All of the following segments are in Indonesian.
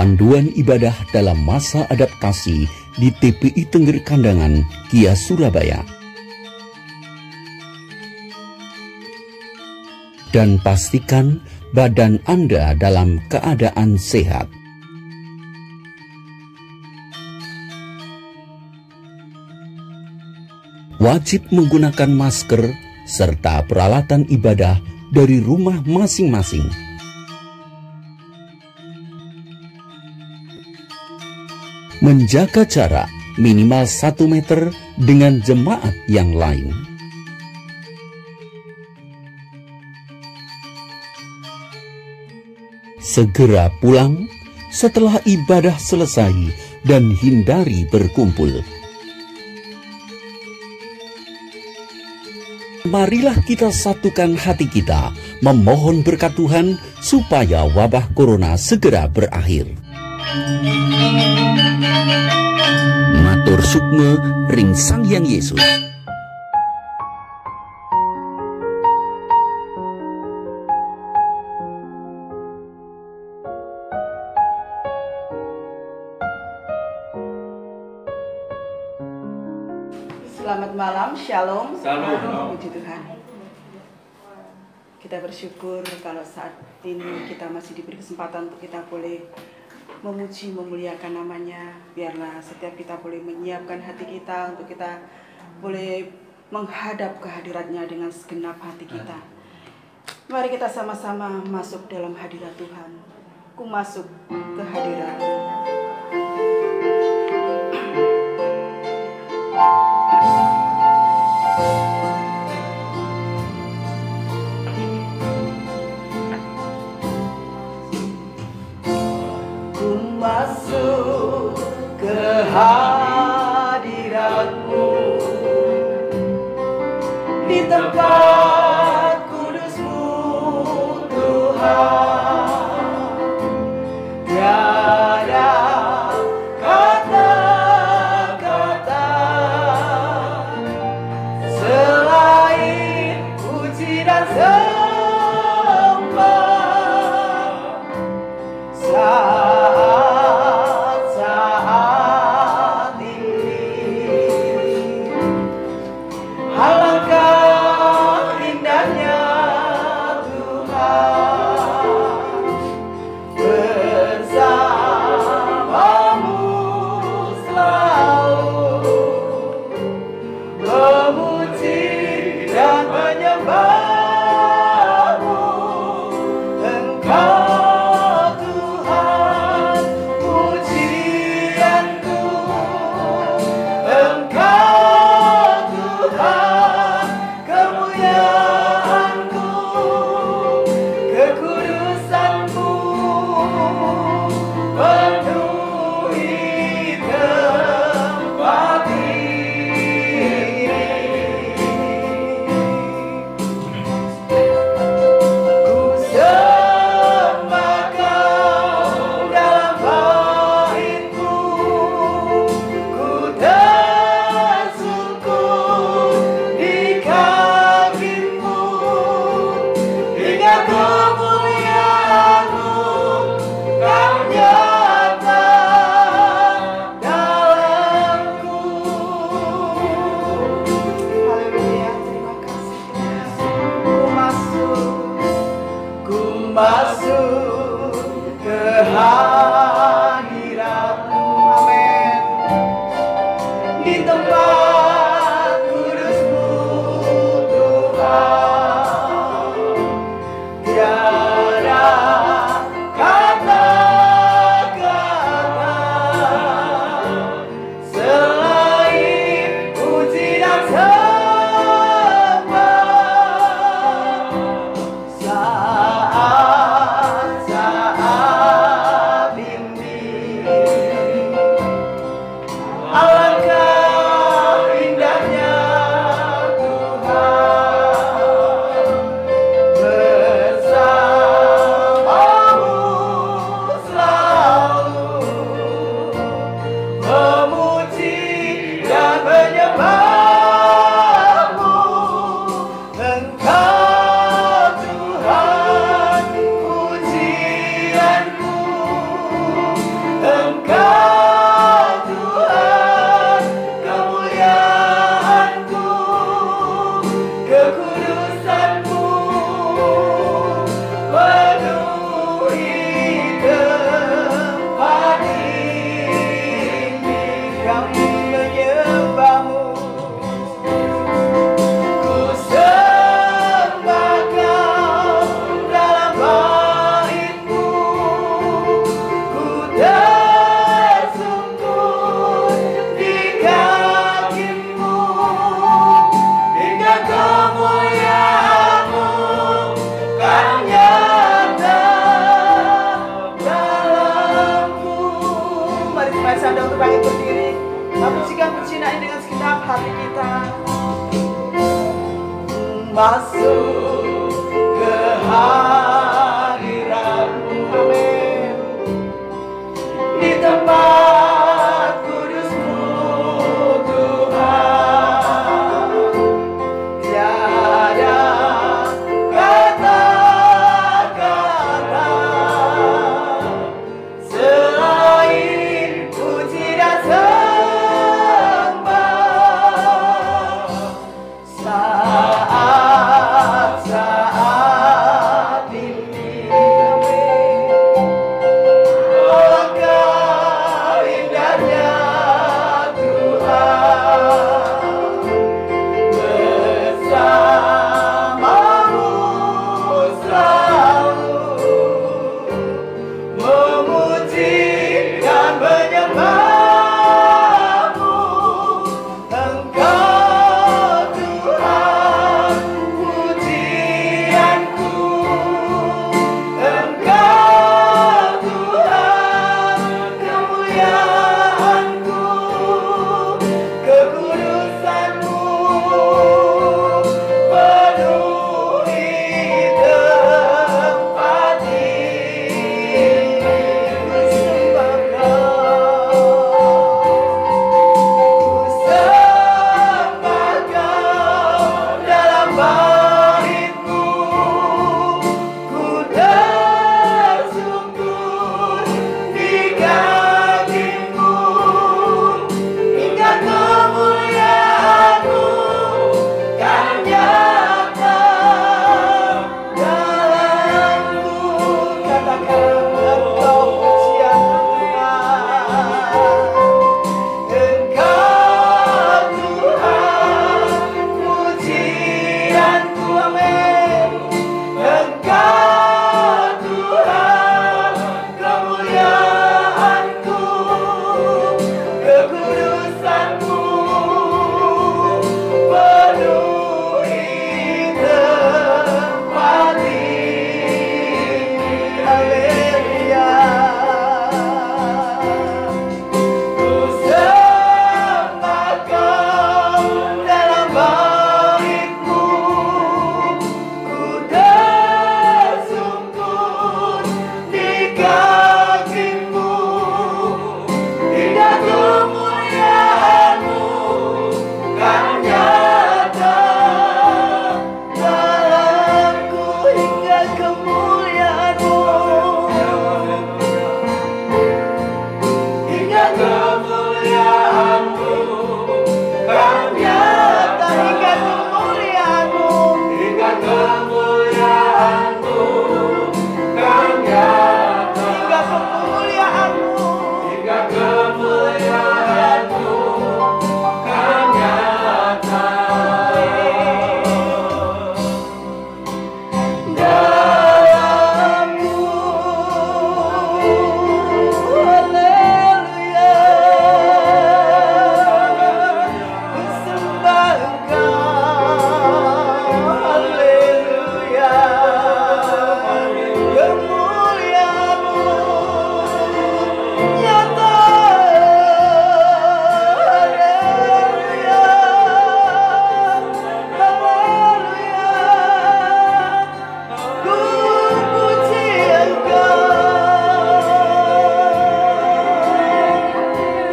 Panduan ibadah dalam masa adaptasi di TPI Tengger Kandangan, Kia Surabaya. Dan pastikan badan Anda dalam keadaan sehat. Wajib menggunakan masker serta peralatan ibadah dari rumah masing-masing. Menjaga jarak minimal 1 meter dengan jemaat yang lain. Segera pulang setelah ibadah selesai dan hindari berkumpul. Marilah kita satukan hati kita, memohon berkat Tuhan supaya wabah corona segera berakhir. Matur sukma ring Sang Hyang Yesus. Selamat malam, shalom. Shalom. Puji Tuhan. Kita bersyukur kalau saat ini kita masih diberi kesempatan untuk kita boleh memuji, memuliakan namanya. Biarlah setiap kita boleh menyiapkan hati kita untuk kita boleh menghadap kehadiratnya dengan segenap hati kita. Mari kita sama-sama masuk dalam hadirat Tuhan. Ku masuk ke hadirat-Mu. Masuk ke hadirat-Mu di tempat kudus-Mu Tuhan. Tiada kata-kata selain puji dan sembah. Masuk ke hadirat-Mu, amin, di tempat kudus-Mu Tuhan. Tiada kata-kata selain puji dan sembah. Alangkah pujikan pujian ini dengan segenap hati kita. Masuk ke hadirat-Mu, amin. Di tempat kudus-Mu, Tuhan, tiada kata-kata selain puji dan sembah. Saat ini, Engkau indahnya Tuhan, bersamamu selalu memuji dan menyembah-Mu. Engkau Tuhan, pujianku. Engkau Tuhan, kemuliaanku. Kekudusan-Mu penuhi tempat ini. Ku sembah Kau, ku sembah Kau dalam bait-Mu. Ku tersungkur di kaki-Mu, hingga kemuliaan-Mu kan nyata dalamku. Katakan Engkau pujian Tuhan. Engkau Tuhan, pujianku, amin. Engkau Tuhan, kemuliaanku. Kekudusan-Mu penuhi tempat ini. Haleluya. Ku sembah Kau dalam bait-Mu. Ku tersungkur di kaki-Mu, hingga kemuliaan-Mu kan nyata dalamku. Hingga kemuliaan-Mu, hingga kemuliaan-Mu kan nyata. Hingga kemuliaan-Mu, hingga kemuliaan-Mu kan nyata. Hingga kemuliaan-Mu, hingga kemuliaan-Mu kan nyata. Dalamku, haleluya. Ku sembah Engkau, haleluya. Kemuliaan-Mu nyata, haleluya. Haleluya. Ku puji Engkau,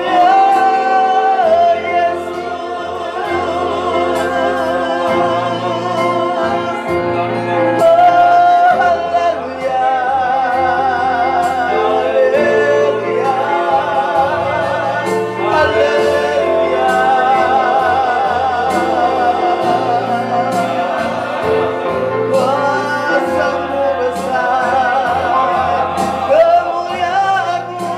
ya Yesus. Haleluya. Haleluya. Kuasa-Mu besar, kemuliaan-Mu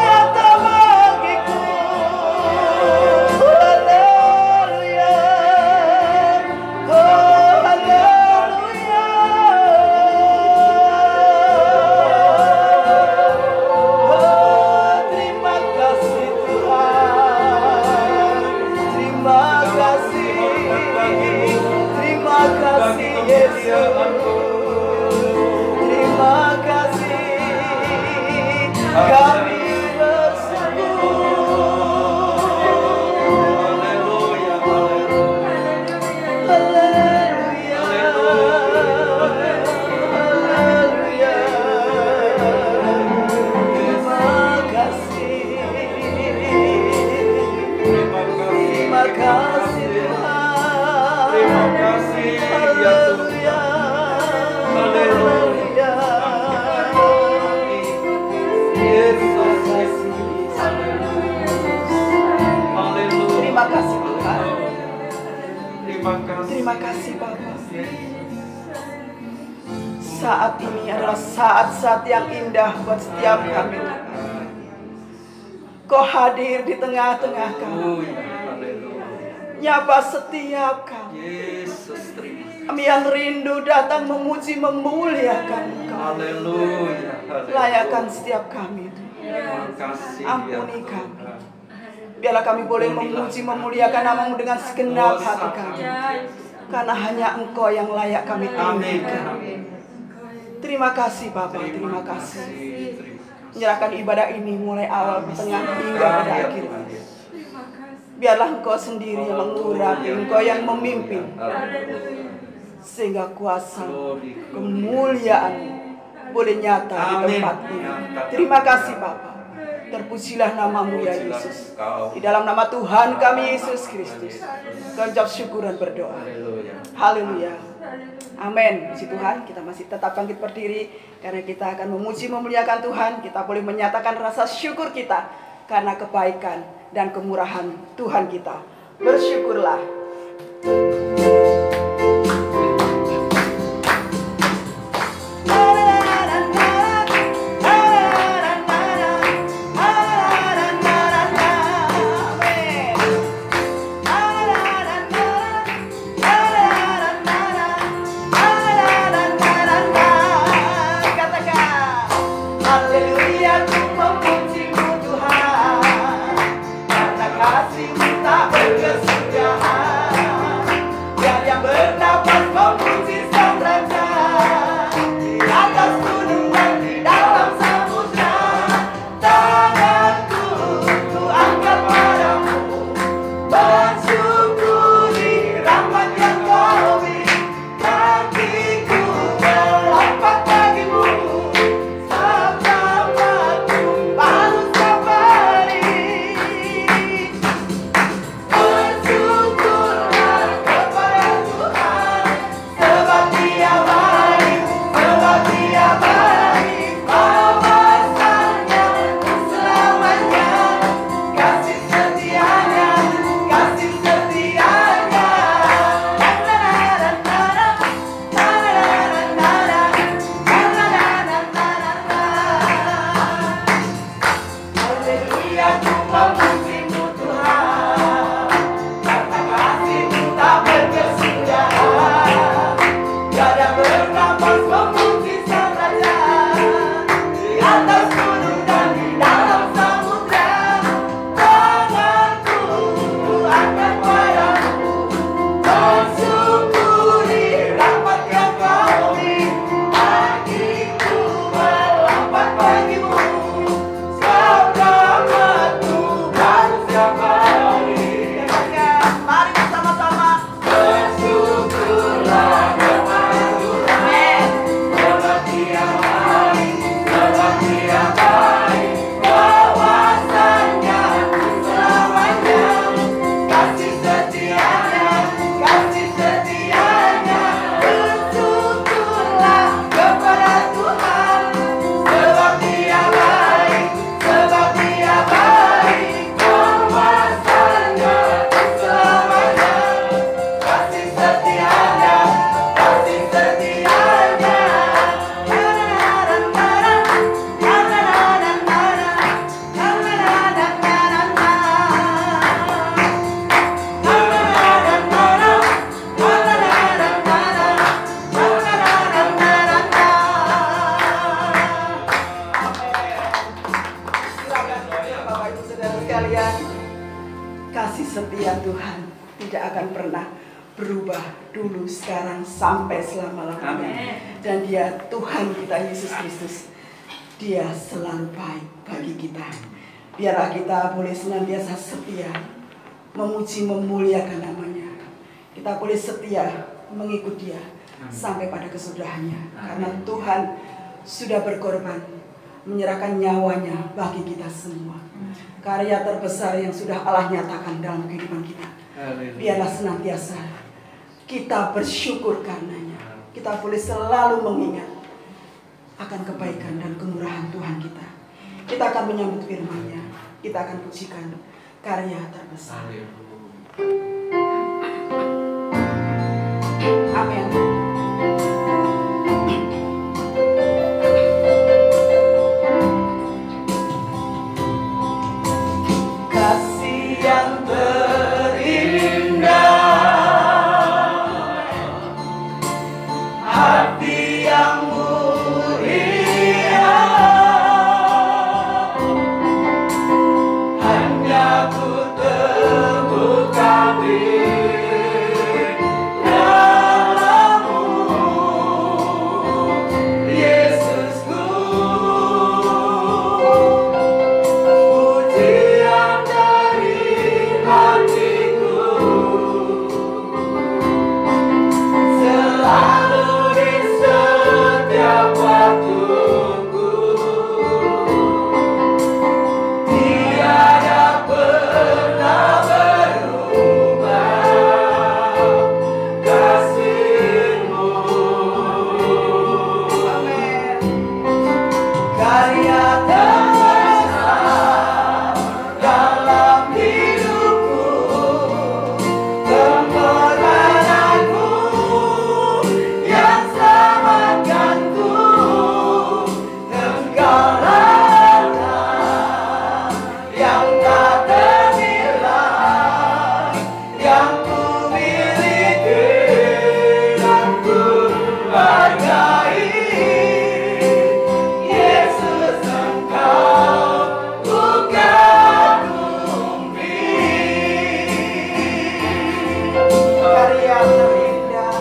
nyata bagiku. Haleluya. Oh, haleluya. Oh, terima kasih Tuhan. Terima kasih. Terima kasih Yesus. Terima kasih. Kami bersungguh kasih Tuhan. Terima kasih ya Tuhan. Haleluya. Yesus kasih. Haleluya. Terima kasih Tuhan. Terima kasih. Terima kasih Bapa. Saat ini adalah saat-saat yang indah buat setiap kami. Kau hadir di tengah-tengah kami. Haleluya. Haleluya. Nyapa setiap kami. Yesus terima kasih. Kami yang rindu datang memuji memuliakan Engkau. Haleluya. Haleluya. Layakan setiap kami. Terima kasih ya Ampuni kami. Tuhan. Biarlah kami boleh memuji memuliakan nama-Mu dengan segenap hati kami. Karena hanya Engkau yang layak kami Amin. tinggikan. Amin. Terima kasih Bapa, terima kasih. Menyerahkan ibadah ini mulai awal, tengah hingga pada akhir. Biarlah Engkau sendiri yang mengurapi, Engkau yang memimpin. Sehingga kuasa kemuliaan boleh nyata di tempat ini. Terima kasih Bapa. Terpujilah nama-Mu ya Yesus. Di dalam nama Tuhan kami Yesus Kristus. Kami ucap syukur dan berdoa. Haleluya. Amin. Puji Tuhan, kita masih tetap bangkit berdiri karena kita akan memuji memuliakan Tuhan. Kita boleh menyatakan rasa syukur kita karena kebaikan dan kemurahan Tuhan kita. Bersyukurlah. Haleluya, ku memuji-Mu Tuhan, karena kasih-Mu tak berkesudahan. Biar yang bernapas memuji Sang Raja, di atas gunung dan di dalam samudra. Tanganku ku angkat padamu, bersyukuri rahmat yang Kau beri. Kakiku melompat bagimu, kasih setia Tuhan tidak akan pernah berubah dulu, sekarang, sampai selama-lamanya. Dan Dia Tuhan kita Yesus Kristus, Dia selalu baik bagi kita. Biarlah kita boleh senantiasa setia memuji memuliakan namanya. Kita boleh setia mengikut Dia sampai pada kesudahannya. Karena Tuhan sudah berkorban, menyerahkan nyawanya bagi kita semua. Karya terbesar yang sudah Allah nyatakan dalam kehidupan kita Biarlah senantiasa kita bersyukur karenanya. Kita boleh selalu mengingat akan kebaikan dan kemurahan Tuhan kita. Kita akan menyambut firman-Nya. Kita akan pujikan karya terbesar. Amin. Kasih yang terindah, hati yang mulia, hanya ku temukan di dalam-Mu, Yesusku. Pujian dari hatiku selalu di setiap waktuku, tiada pernah berubah kasih-Mu. Amin. Karya terbesar dalam hidupku, pengorbananmu yang selamatkanku, Engkaulah yang tak ternilai, yang ku miliki dan ku hargai. Yesus, Engkau ku kagumi. Karya terindah,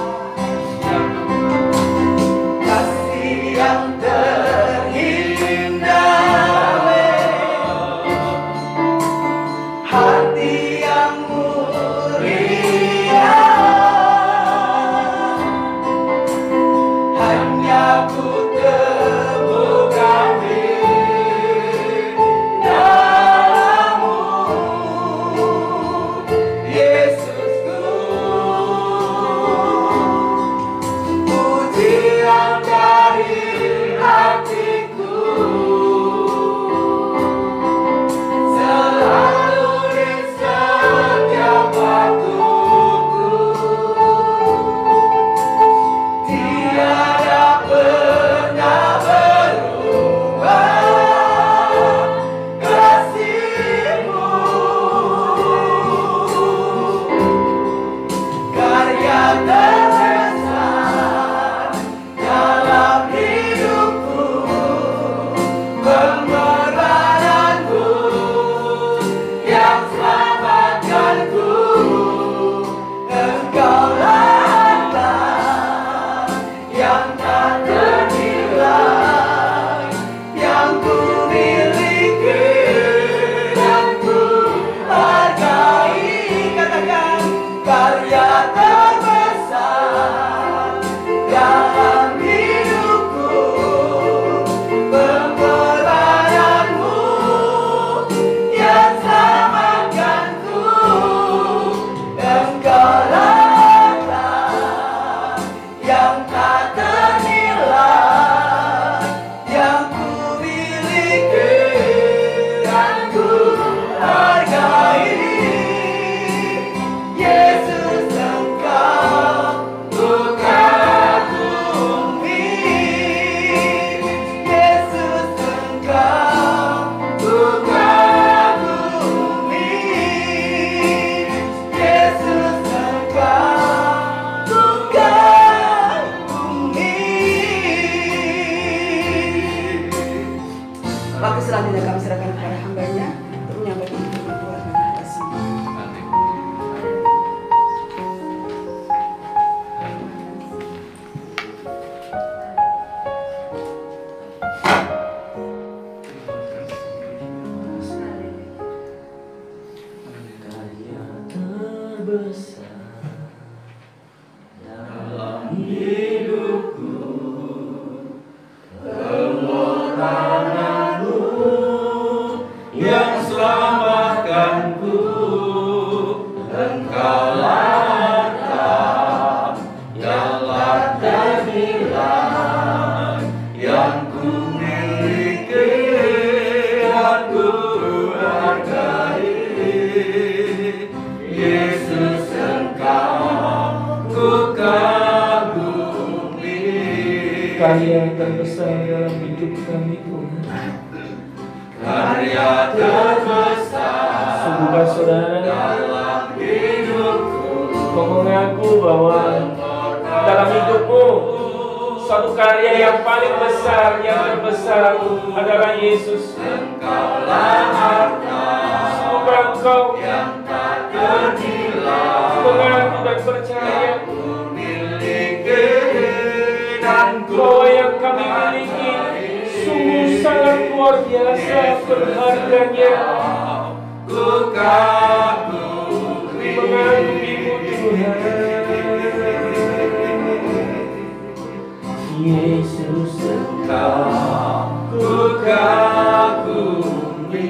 Kasih yang terindah, hati yang mulia, hanya ku temukan di dalam-Mu, Yesusku. Pujian dari hatiku selalu di setiap waktuku, tiada pernah berubah kasih-Mu. Karya terbesar dalam hidupku, pengorbananmu yang selamatkanku, Engkaulah yang tak ternilai, yang ku miliki dan ku hargai. Katakan, karya terbesar dalam hidupku, pengorbananmu yang selamatkanku, Engkaulah yang tak ternilai, yang ku miliki dan ku hargai. Yesus, Engkau ku kagumi. Yesus, Engkau ku kagumi. Yesus, Engkau ku kagumi. waktu selanjutnya kami serahkan kepada hamba-Nya untuk menyampaikan firman Tuhan. Kami kasih. Karya terbesar dalam hidupku, pengorbananmu yang selamatkanku, Engkaulah harta yang terhilang, yang ku miliki dan ku hargai. Yesus, Engkau ku kagumi. Karya terbesar dalam hidup kami Tuhan. Karya terbesar Sungguhkah saudara dalam hidupku, kau mengaku bahwa dalam hidupmu suatu karya yang paling besar, yang terbesar adalah Yesus. Engkaulah harta Sungguhkah engkau yang tak ternilai, mengaku dan percaya ku miliki dan ku bahwa yang kami miliki sungguh sangat luar biasa berharganya. ku kagumi. Mengagumimu Tuhan. Yesus, Engkau ku kagumi.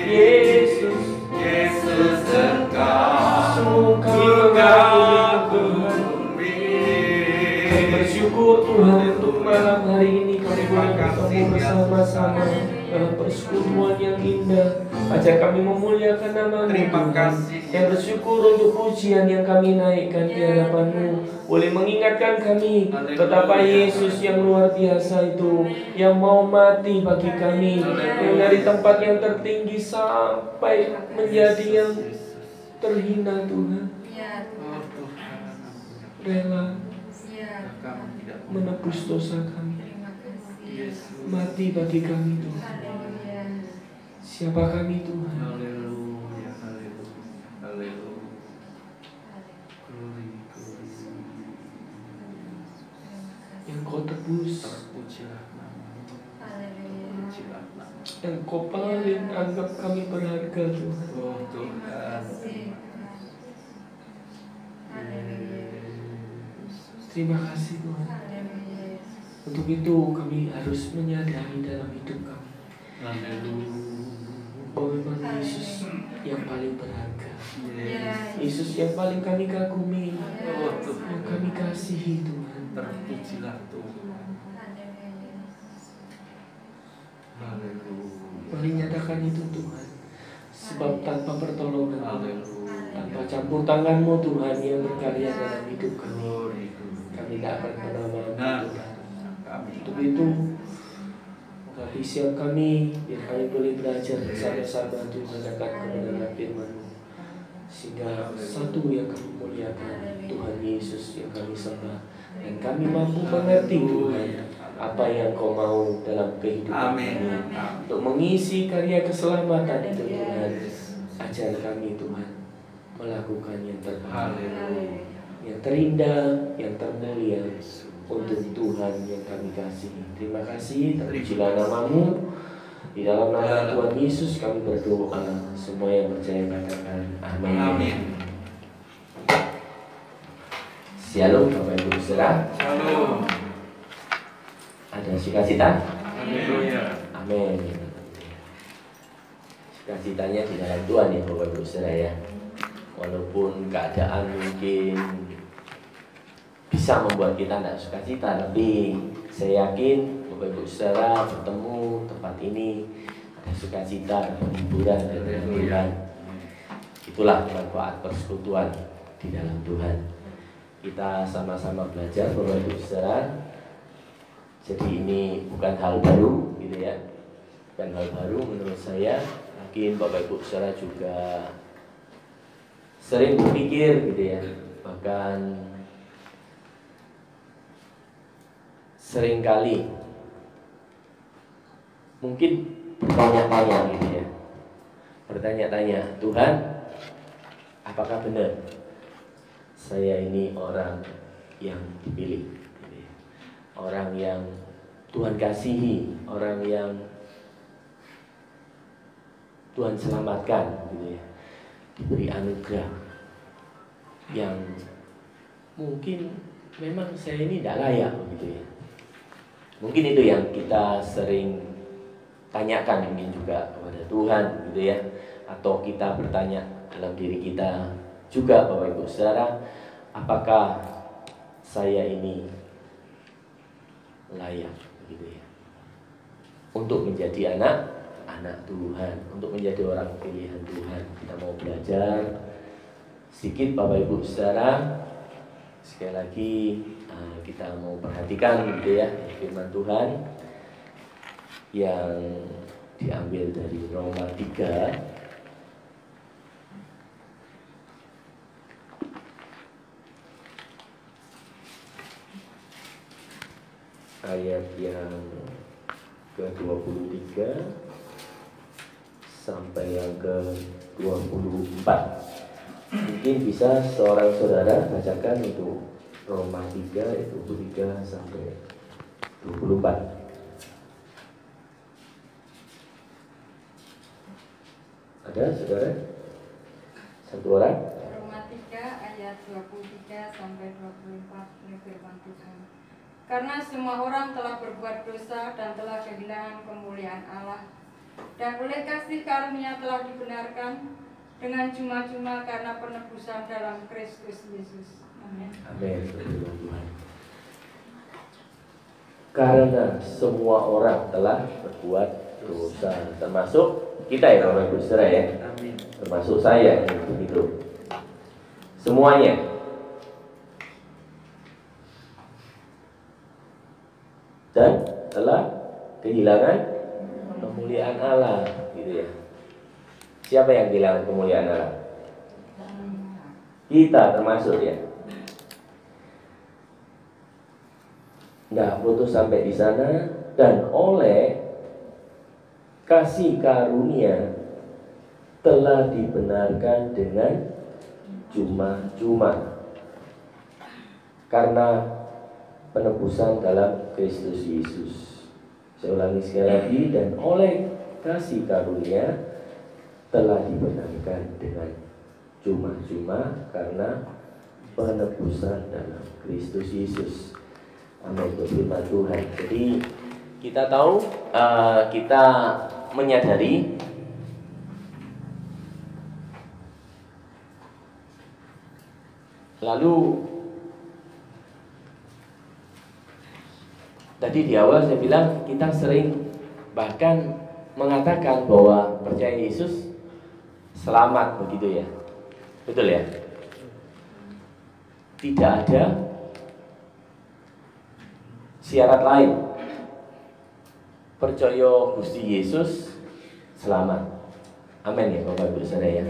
Yesus, Yesus, Engkau sungguh ku kami mengagumi Tuhan. Kami kagumi. bersyukur Tuhan untuk malam hari ini kami boleh bertemu bersama-sama dalam persekutuan yang indah. Ajar kami memuliakan nama-Mu Terima Tuhan. kasih. Dan bersyukur untuk pujian yang kami naikkan di hadapan-Mu. Boleh mengingatkan kami betapa Yesus yang luar biasa itu, yang mau mati bagi kami, yang dari tempat yang tertinggi sampai menjadi yang terhina Tuhan, Oh Tuhan, rela kami tidak menebus dosa kami, Yesus. mati bagi kami Tuhan. Siapa kami Tuhan? Haleluya, haleluya, haleluya. Glory, glory. Yang Kau tebus, Terpujilah nama-Mu. Terpujilah nama-Mu. yang Kau paling anggap kami berharga Tuhan. Oh Tuhan. Terima kasih Tuhan. Untuk itu kami harus menyadari dalam hidup kami Haleluya. bahwa memang Yesus yang paling berharga, Yes. Yesus yang paling kami kagumi, Oh yang Tuhan. kami kasihi Tuhan. Terpujilah Tuhan. Haleluya. Mari nyatakan itu Tuhan. Sebab tanpa pertolongan, Haleluya. tanpa campur tangan-Mu Tuhan yang berkarya dalam hidup kami, Glory, glory. kami tidak akan pernah mampu Nah, Tuhan. kami Untuk itu, bagi siap kami, biar kami boleh belajar bersama-sama Tuhan akan kebenaran firman-Mu, sehingga satu yang kami muliakan, Tuhan Yesus yang kami sembah, dan kami mampu mengerti Tuhan apa yang Kau mau dalam kehidupan Amin. kami. Untuk mengisi karya keselamatan itu Tuhan, ajar kami Tuhan melakukan yang terbaik, Haleluya. yang terindah, yang termulia untuk Tuhan yang kami kasihi. Terima kasih, terpujilah nama-Mu. Di dalam nama Tuhan Yesus kami berdoa. Semua yang percaya katakan amin. Amin. Shalom Bapak Ibu Saudara. Shalom. Ada sukacita? Haleluya. Amin. Sukacitanya di dalam Tuhan ya Bapak Ibu Saudara ya. Walaupun keadaan mungkin bisa membuat kita tidak sukacita, tapi saya yakin Bapak Ibu Saudara bertemu tempat ini ada sukacita, ada hiburan dari Tuhan. Itulah manfaat persekutuan di dalam Tuhan. Kita sama-sama belajar Bapak Ibu Saudara. Jadi ini bukan hal baru gitu ya. Bukan hal baru menurut saya. Mungkin Bapak Ibu Saudara juga sering berpikir gitu ya. Bahkan seringkali mungkin bertanya-tanya gitu ya. Bertanya-tanya, Tuhan, apakah benar saya ini orang yang dipilih gitu ya? Orang yang Tuhan kasihi, orang yang Tuhan selamatkan gitu ya, diberi anugerah yang mungkin memang saya ini tidak layak gitu ya. Mungkin itu yang kita sering tanyakan mungkin juga kepada Tuhan gitu ya. Atau kita bertanya dalam diri kita, juga Bapak Ibu Saudara, apakah saya ini layak gitu ya untuk menjadi anak Tuhan, untuk menjadi orang pilihan Tuhan. Kita mau belajar sedikit Bapak Ibu Saudara. Sekali lagi kita mau perhatikan gitu ya firman Tuhan yang diambil dari Roma 3 ayat yang ke-23 sampai yang ke-24. Mungkin bisa seorang saudara bacakan untuk Roma 3 ayat 23 sampai 24. Ada saudara? Satu orang? Roma 3 ayat 23 sampai 24 ini firman Tuhan. Karena semua orang telah berbuat dosa dan telah kehilangan kemuliaan Allah, dan oleh kasih karunia telah dibenarkan dengan cuma-cuma karena penebusan dalam Kristus Yesus. Amin. Amin. Tuhan. Karena semua orang telah berbuat dosa, termasuk kita ya Bapak Ibu Saudara ya. Amin. Termasuk saya yang begitu. Semuanya. Dan telah kehilangan kemuliaan Allah, gitu ya. Siapa yang kehilangan kemuliaan Allah? Kita termasuk ya. Nah, putus sampai di sana, dan oleh kasih karunia telah dibenarkan dengan cuma-cuma karena penebusan dalam Kristus Yesus. Saya ulangi sekali lagi, dan oleh kasih karunia telah dibenarkan dengan cuma-cuma karena penebusan dalam Kristus Yesus. Amin. Firman Tuhan. Jadi kita tahu, kita menyadari lalu tadi di awal saya bilang kita sering bahkan mengatakan bahwa percaya Yesus selamat begitu ya. Betul ya? Tidak ada syarat lain. Percaya Gusti Yesus selamat. Amin ya Bapak Ibu Saudara ya.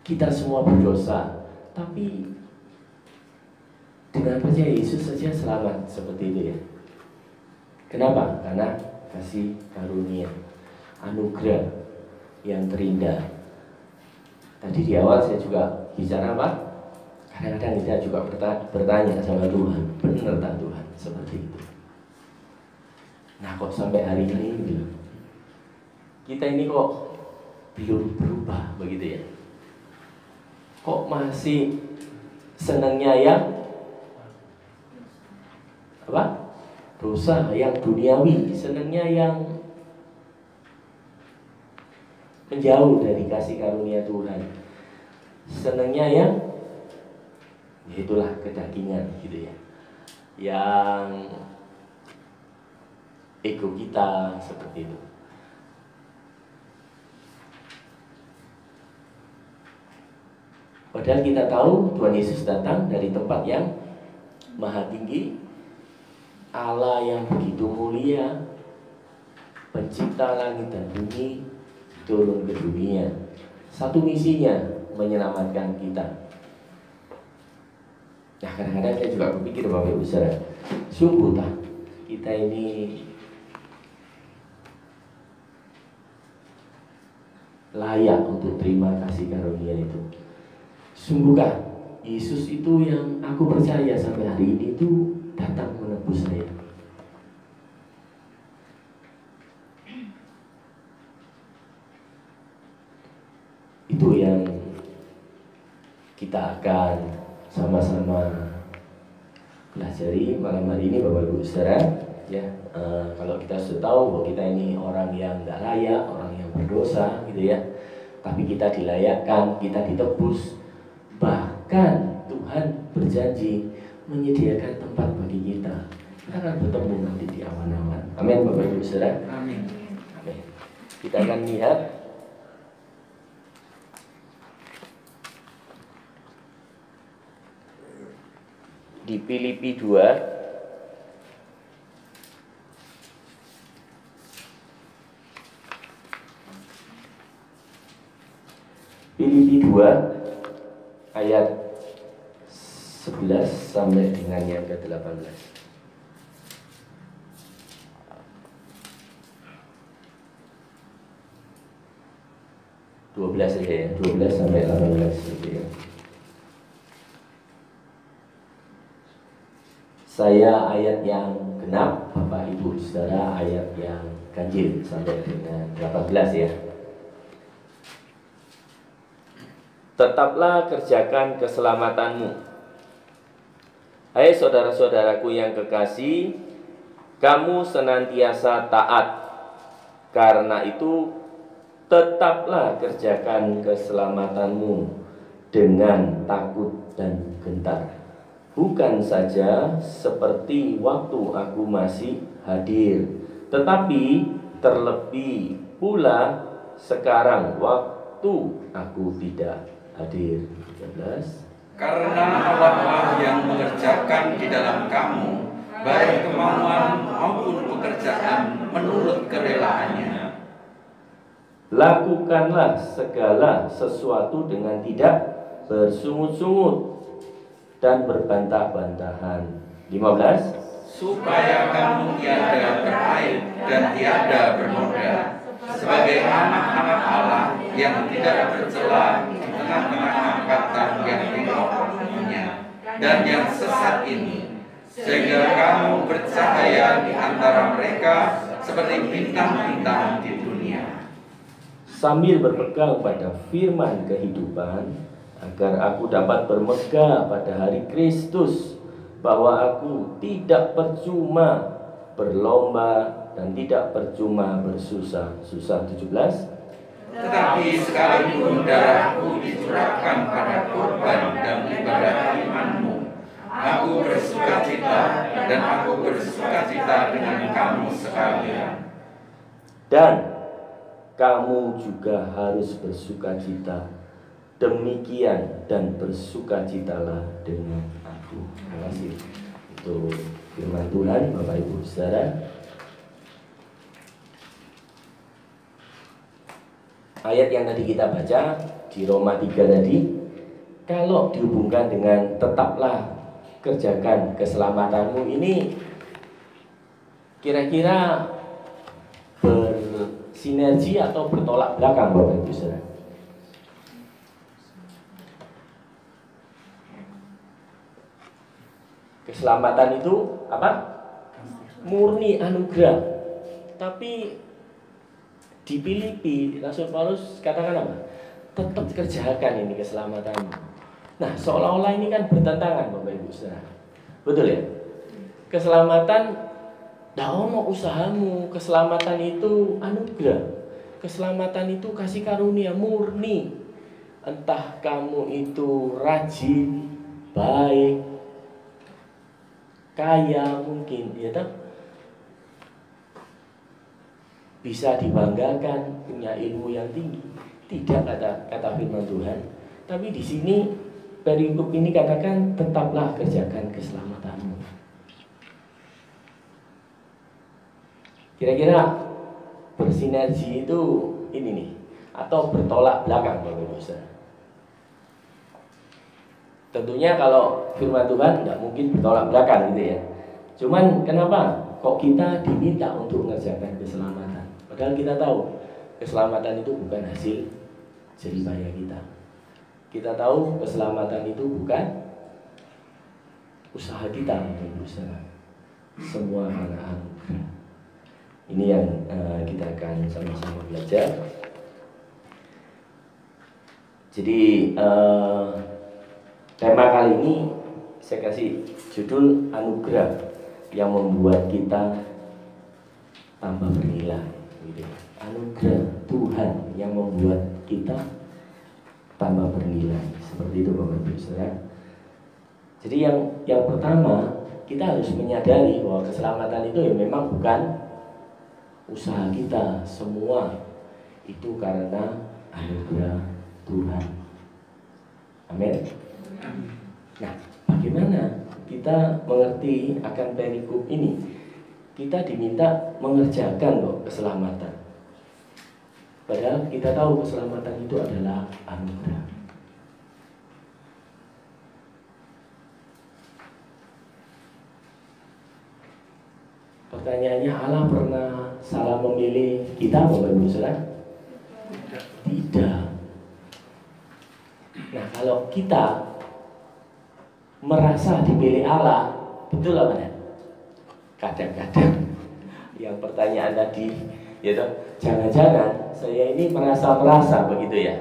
Kita semua berdosa, tapi dengan percaya Yesus saja selamat, seperti itu ya. Kenapa? Karena kasih karunia, anugerah yang terindah. Tadi di awal saya juga bicara apa? Kadang-kadang kita juga bertanya sama Tuhan, benar tak Tuhan seperti itu? Nah kok sampai hari ini gitu, kita ini kok belum berubah begitu ya? Kok masih senangnya yang apa? Dosa yang duniawi, senangnya yang menjauh dari kasih karunia Tuhan, senangnya yang itulah kedagingan gitu ya, yang ego kita seperti itu. Padahal kita tahu Tuhan Yesus datang dari tempat yang maha tinggi, Allah yang begitu mulia, pencipta langit dan bumi, turun ke dunia. Satu misinya menyelamatkan kita. Nah kadang-kadang saya juga berpikir Bapak Ibu Saudara, sungguh tak kita ini layak untuk terima kasih karunia itu? Sungguhkah Yesus itu yang aku percaya sampai hari ini itu datang menebus saya? Itu yang kita akan sama-sama pelajari malam hari ini Bapak Ibu Saudara ya. Kalau kita sudah tahu bahwa kita ini orang yang nggak layak, orang yang berdosa gitu ya, tapi kita dilayakkan, kita ditebus. Bahkan Tuhan berjanji menyediakan tempat bagi kita. Kita akan bertemu nanti di awan-awan. Amin Bapak Ibu Saudara. Amin. Amin. Kita akan lihat di Filipi 2 ayat 11 sampai dengan yang ke-18. Saja ya, 12 sampai 18 gitu ya. Saya ayat yang genap, Bapak Ibu Saudara ayat yang ganjil sampai dengan 18 ya. Tetaplah kerjakan keselamatanmu. Hai saudara-saudaraku yang kekasih, kamu senantiasa taat. Karena itu tetaplah kerjakan keselamatanmu dengan takut dan gentar. Bukan saja seperti waktu aku masih hadir, tetapi terlebih pula sekarang waktu aku tidak hadir. 13. Karena Allah yang mengerjakan di dalam kamu baik kemauan maupun pekerjaan menurut kerelaannya. Lakukanlah segala sesuatu dengan tidak bersungut-sungut dan berbantah-bantahan. 15. Supaya kamu tiada beraib dan tiada bernoda, sebagai anak-anak Allah yang tidak bercela di tengah-tengah angkatan yang dihormatinya dan yang sesat ini, sehingga kamu bercahaya di antara mereka seperti bintang-bintang di dunia. Sambil berpegang pada firman kehidupan, agar aku dapat bermegah pada hari Kristus, bahwa aku tidak percuma berlomba dan tidak percuma bersusah-susah. 17. Tetapi sekalipun darahku dicurahkan pada korban dan ibadah imanmu, aku bersukacita dan aku bersukacita dengan kamu sekalian. Dan kamu juga harus bersukacita. Demikian dan bersukacitalah dengan aku. Terima kasih. Itu firman Tuhan, Bapak Ibu Saudara. Ayat yang tadi kita baca di Roma 3 tadi, kalau dihubungkan dengan tetaplah kerjakan keselamatanmu, ini kira-kira bersinergi atau bertolak belakang Bapak Ibu Saudara? Keselamatan itu apa? Murni anugerah. Tapi di Filipi Rasul Paulus katakan apa? Tetap kerjakan ini keselamatan. Nah, seolah-olah ini kan bertentangan Bapak Ibu Saudara. Betul ya? Keselamatan tidak ono usahamu. Keselamatan itu anugerah. Keselamatan itu kasih karunia murni. Entah kamu itu rajin, baik, kaya mungkin, ya tak? Bisa dibanggakan, punya ilmu yang tinggi. Tidak kata firman Tuhan. Tapi di sini perikop ini katakan tetaplah kerjakan keselamatanmu. Kira-kira bersinergi itu ini nih, atau bertolak belakang Bapak Ibu Saudara? Tentunya kalau firman Tuhan tidak mungkin bertolak belakang gitu ya. Cuman kenapa kok kita diminta untuk mengerjakan keselamatan? Padahal kita tahu keselamatan itu bukan hasil jerih payah kita. Kita tahu keselamatan itu bukan usaha kita untuk berusaha. Semua karena anugerah. Ini yang kita akan sama-sama belajar. Jadi tema kali ini saya kasih judul anugerah yang membuat kita tambah bernilai. gitu. Anugerah Tuhan yang membuat kita tambah bernilai. Seperti itu Bapak Ibu Saudara. Jadi yang pertama, kita harus menyadari bahwa keselamatan itu ya memang bukan usaha kita, semua itu karena anugerah Tuhan. Amin. Nah, bagaimana kita mengerti akan perikop ini? Kita diminta mengerjakan kok keselamatan. Padahal kita tahu keselamatan itu adalah anugerah. Pertanyaannya, Allah pernah salah memilih kita, Bapak Ibu Saudara? Tidak. Nah, kalau kita merasa dipilih Allah, betul apa enggak? Kadang-kadang yang pertanyaan tadi, ya toh, jangan-jangan saya ini merasa begitu ya.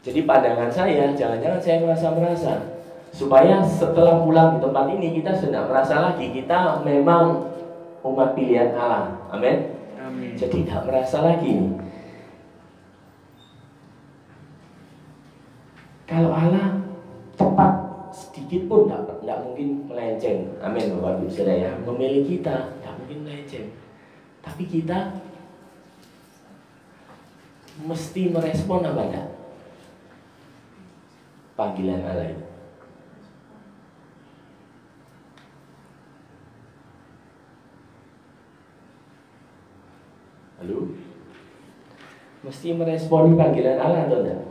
Jadi pandangan saya, jangan-jangan saya merasa supaya setelah pulang di tempat ini kita sudah merasa lagi kita memang umat pilihan Allah. Amin. Amin. Jadi tidak merasa lagi. Kalau Allah tepat sedikit pun tidak mungkin melenceng. Amin Bapak Ibu Saudara ya. Memilih kita tidak mungkin melenceng. Tapi kita mesti merespon apa enggak? Panggilan Allah itu. Halo? Mesti meresponi panggilan Allah atau enggak?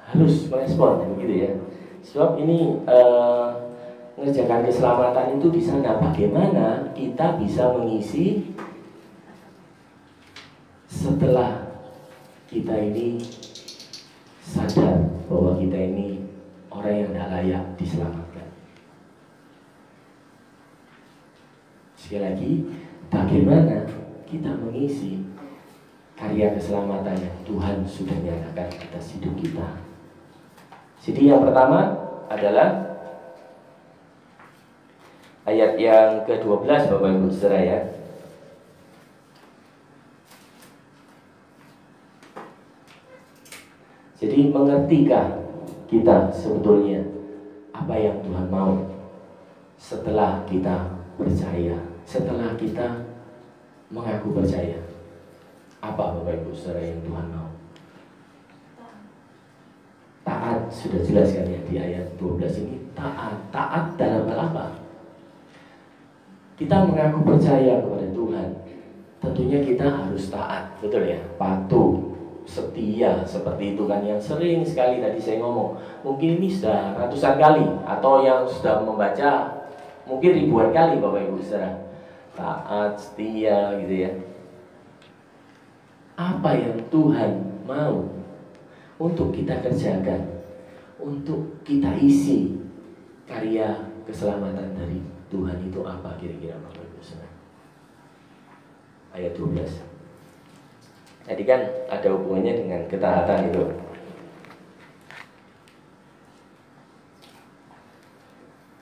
Harus merespon, begitu ya. Sebab ini mengerjakan keselamatan itu di sana. Bagaimana kita bisa mengisi setelah kita ini sadar bahwa kita ini orang yang tidak layak diselamatkan. Sekali lagi, bagaimana kita mengisi karya keselamatan yang Tuhan sudah nyatakan atas hidup kita. Jadi yang pertama adalah ayat yang ke-12 Bapak Ibu Saudara ya. Jadi mengertikah kita sebetulnya apa yang Tuhan mau setelah kita percaya, setelah kita mengaku percaya? Apa Bapak Ibu Saudara yang Tuhan mau? Taat, sudah jelas kan ya di ayat 12 ini. Taat dalam hal apa? Kita mengaku percaya kepada Tuhan, tentunya kita harus taat, betul ya? Patuh, setia, seperti itu kan yang sering sekali tadi saya ngomong. Mungkin ini sudah ratusan kali, atau yang sudah membaca mungkin ribuan kali Bapak Ibu Saudara. Taat, setia gitu ya. Apa yang Tuhan mau untuk kita kerjakan, untuk kita isi karya keselamatan dari Tuhan itu apa kira-kira Bapak Ibu Saudara? Ayat 12. Tadi kan ada hubungannya dengan ketaatan itu.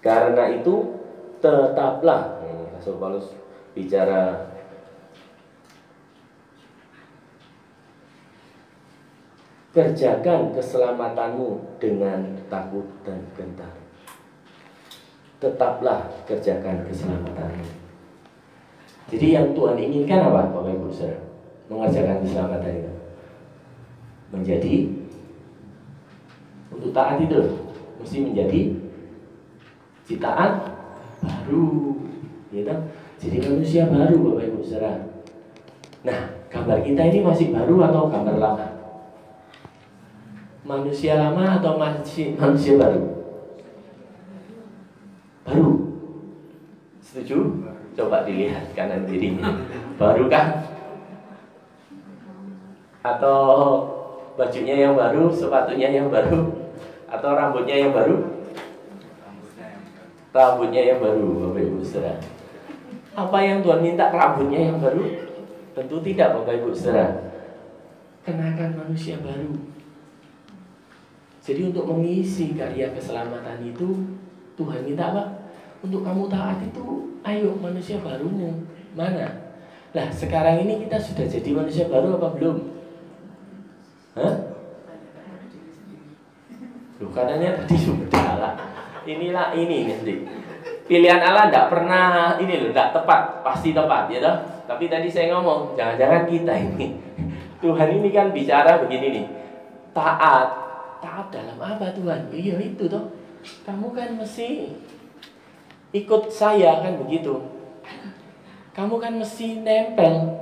Karena itu tetaplah, Rasul Paulus bicara kerjakan keselamatanmu dengan takut dan gentar. Tetaplah kerjakan keselamatanmu. Jadi yang Tuhan inginkan apa Bapak Ibu Saudara? Mengerjakan keselamatan itu menjadi untuk taat itu mesti menjadi ciptaan baru, gitu. Jadi manusia baru Bapak Ibu Saudara. Nah, gambar kita ini masih baru atau gambar lama? Manusia lama atau manusia baru? Baru. Setuju? Coba dilihat kanan kirinya. Baru kan? Atau bajunya yang baru, sepatunya yang baru, atau rambutnya yang baru? Rambutnya yang baru, Bapak Ibu Saudara. Apa yang Tuhan minta rambutnya yang baru? Tentu tidak Bapak Ibu Saudara. Kenakan manusia baru. Jadi untuk mengisi karya keselamatan itu Tuhan minta apa? Untuk kamu taat itu, ayo manusia barumu mana? Nah sekarang ini kita sudah jadi manusia baru apa belum? Hah? Loh katanya tadi sudah lah. Inilah ini nanti. Pilihan Allah tidak pernah ini loh, tidak tepat, pasti tepat ya toh. Tapi tadi saya ngomong, jangan-jangan kita ini Tuhan ini kan bicara begini nih. Taat dalam apa Tuhan? Iya itu toh. Kamu kan mesti ikut saya kan begitu. Kamu kan mesti nempel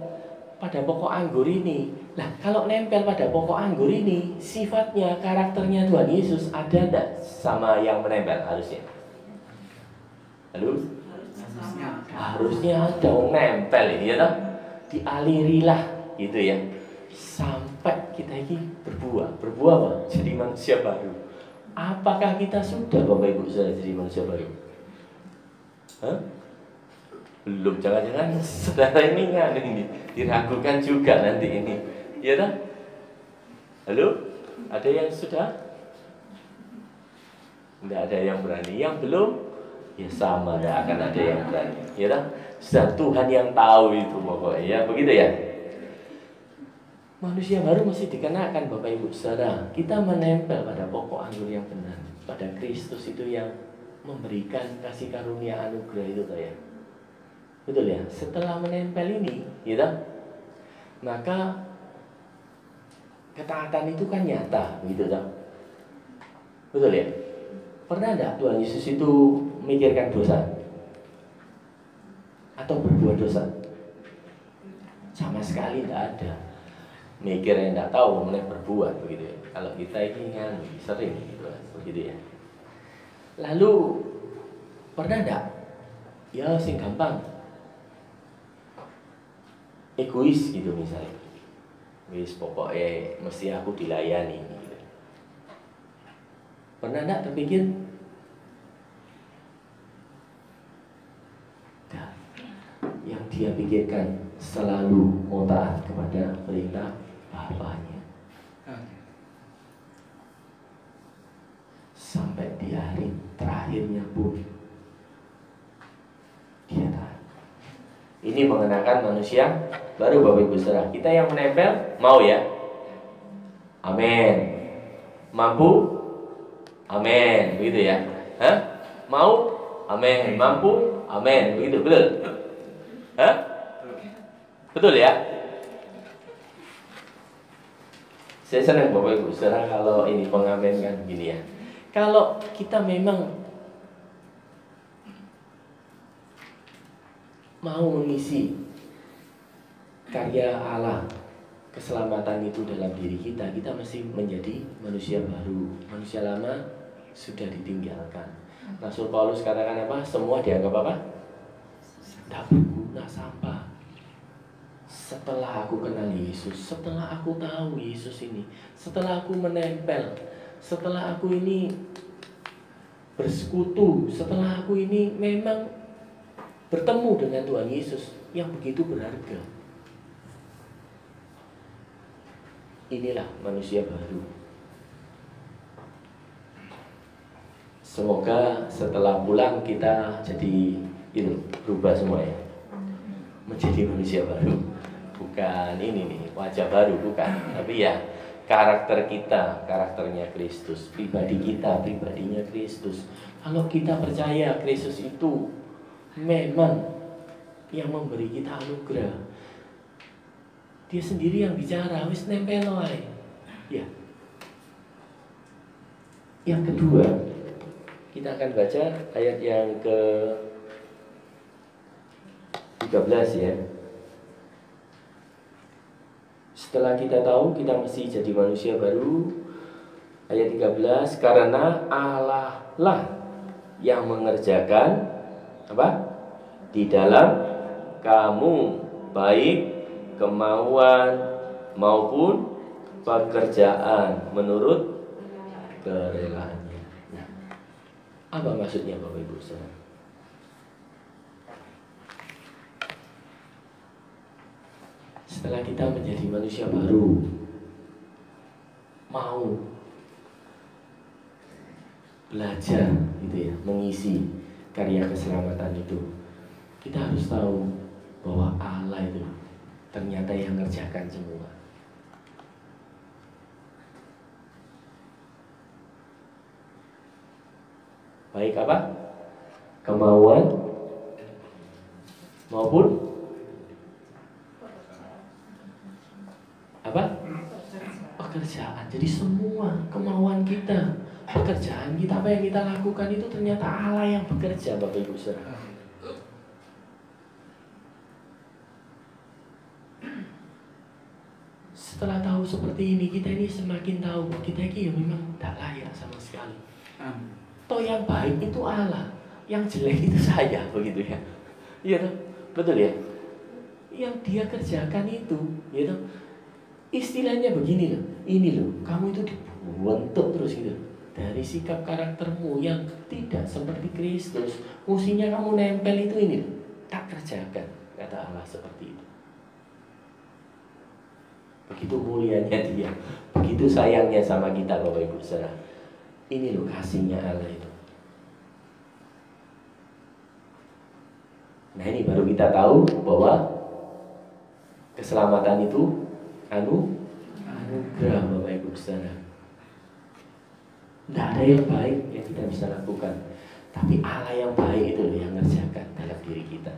pada pokok anggur ini. Nah, kalau nempel pada pokok anggur ini, sifatnya, karakternya Tuhan Yesus ada enggak sama yang menempel harusnya? Halo? Harusnya ada nempel ini ya toh. Dialirilah gitu ya. Sampai kita ini berbuah apa? Jadi manusia baru. Apakah kita sudah Bapak Ibu sudah jadi manusia baru? Hah? Belum, jangan-jangan saudara ini kan ini diragukan juga nanti ini. Ya toh? Halo? Ada yang sudah? Tidak ada yang berani. Yang belum? Ya sama, tidak akan ada yang berani. Ya toh? Sudah Tuhan yang tahu itu pokoknya. Ya begitu ya. Manusia baru mesti dikenakan Bapak Ibu saudara. Kita menempel pada pokok anggur yang benar, pada Kristus itu yang memberikan kasih karunia anugerah itu toh ya. Betul ya. Setelah menempel ini, gitu, maka ketaatan itu kan nyata, gitu toh. Betul ya. Pernah enggak Tuhan Yesus itu memikirkan dosa atau berbuat dosa? Sama sekali tidak ada. Mikir yang tidak tahu mengenai berbuat begitu ya. Kalau kita ini kan sering gitu, begitu ya. Lalu pernah enggak? Ya sing gampang egois gitu misalnya. Wis pokoknya mesti aku dilayani gitu. Pernah enggak terpikir? Nah, yang dia pikirkan selalu mau taat kepada perintah Bapaknya. Sampai di hari terakhirnya pun dia taat. Ini mengenakan manusia baru Bapak Ibu saudara. Kita yang menempel mau ya? Amin. Mampu? Amin. Begitu ya? Hah? Mau? Amin. Mampu? Amin. Begitu, betul? Hah? Betul ya? Saya senang Bapak Ibu saudara kalau ini pengamen kan begini ya. Kalau kita memang mau mengisi karya Allah, keselamatan itu dalam diri kita, kita mesti menjadi manusia baru. Manusia lama sudah ditinggalkan. Rasul Paulus katakan apa? Semua dianggap apa? Tidak berguna, sampah. Setelah aku kenal Yesus, setelah aku tahu Yesus ini, setelah aku menempel, setelah aku ini bersekutu, setelah aku ini memang bertemu dengan Tuhan Yesus yang begitu berharga. Inilah manusia baru. Semoga setelah pulang kita jadi itu berubah semua ya, menjadi manusia baru. Bukan ini nih wajah baru, bukan, tapi ya karakter kita, karakternya Kristus, pribadi kita, pribadinya Kristus. Kalau kita percaya Kristus itu memang yang memberi kita anugerah, Dia sendiri yang bicara, wis nempel wae. Ya. Yang kedua, kita akan baca ayat yang ke 13 ya. Setelah kita tahu kita mesti jadi manusia baru, ayat 13, karena Allah lah yang mengerjakan apa? Di dalam kamu baik kemauan maupun pekerjaan menurut kerelaannya. Nah, apa maksudnya Bapak Ibu saudara? Setelah kita menjadi manusia baru, mau belajar gitu ya, mengisi karya keselamatan itu, kita harus tahu bahwa Allah itu ternyata yang ngerjakan semua. Baik apa? Kemauan maupun apa? Pekerjaan. Jadi semua kemauan kita, pekerjaan kita, apa yang kita lakukan itu ternyata Allah yang bekerja, Bapak Ibu Saudara. Setelah tahu seperti ini, kita ini semakin tahu bahwa kita ini memang tidak layak sama sekali. Toh yang baik itu Allah, yang jelek itu saya, begitu ya. Iya toh, betul ya. Yang dia kerjakan itu, ya toh. Istilahnya begini loh, ini loh, kamu itu dibentuk terus gitu dari sikap karaktermu yang tidak seperti Kristus. Mestinya kamu nempel itu ini loh, tak kerjakan, kata Allah seperti itu. Begitu mulianya dia, begitu sayangnya sama kita, Bapak Ibu Saudara. Ini loh kasihnya Allah itu. Nah ini baru kita tahu bahwa keselamatan itu anugerah, Bapak Ibu Saudara. Tidak ada yang baik yang kita bisa lakukan, tapi Allah yang baik itu loh yang ngerjakan dalam diri kita.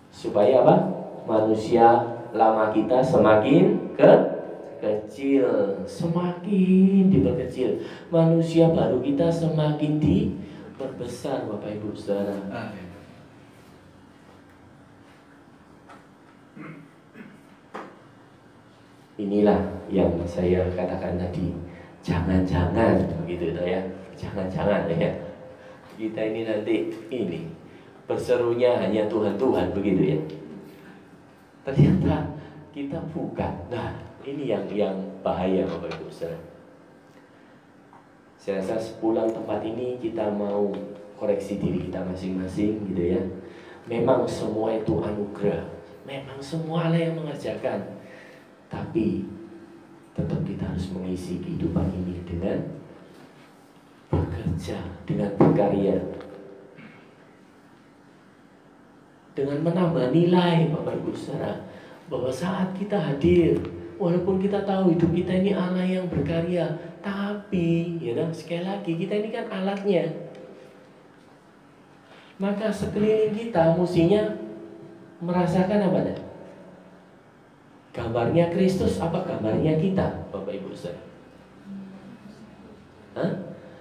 Supaya apa? Manusia lama kita semakin kecil, semakin diperkecil. Manusia baru kita semakin diperbesar, Bapak Ibu Saudara. Inilah yang saya katakan tadi, jangan-jangan begitu ya, jangan-jangan ya. Kita ini nanti ini berserunya hanya Tuhan-Tuhan begitu ya. Ternyata kita bukan. Nah, ini yang bahaya, Bapak Ibu Saudara. Saya rasa sepulang tempat ini kita mau koreksi diri kita masing-masing gitu ya. Memang semua itu anugerah, memang semua Allah yang mengerjakan. Tapi tetap kita harus mengisi kehidupan ini dengan bekerja, dengan berkarya, dengan menambah nilai, Bapak Ibu Saudara. Bahwa saat kita hadir, walaupun kita tahu hidup kita ini Allah yang berkarya, tapi ya kan, sekali lagi kita ini kan alatnya. Maka sekeliling kita mestinya merasakan apa dah? Gambarnya Kristus apa gambarnya kita, Bapak Ibu Saudara?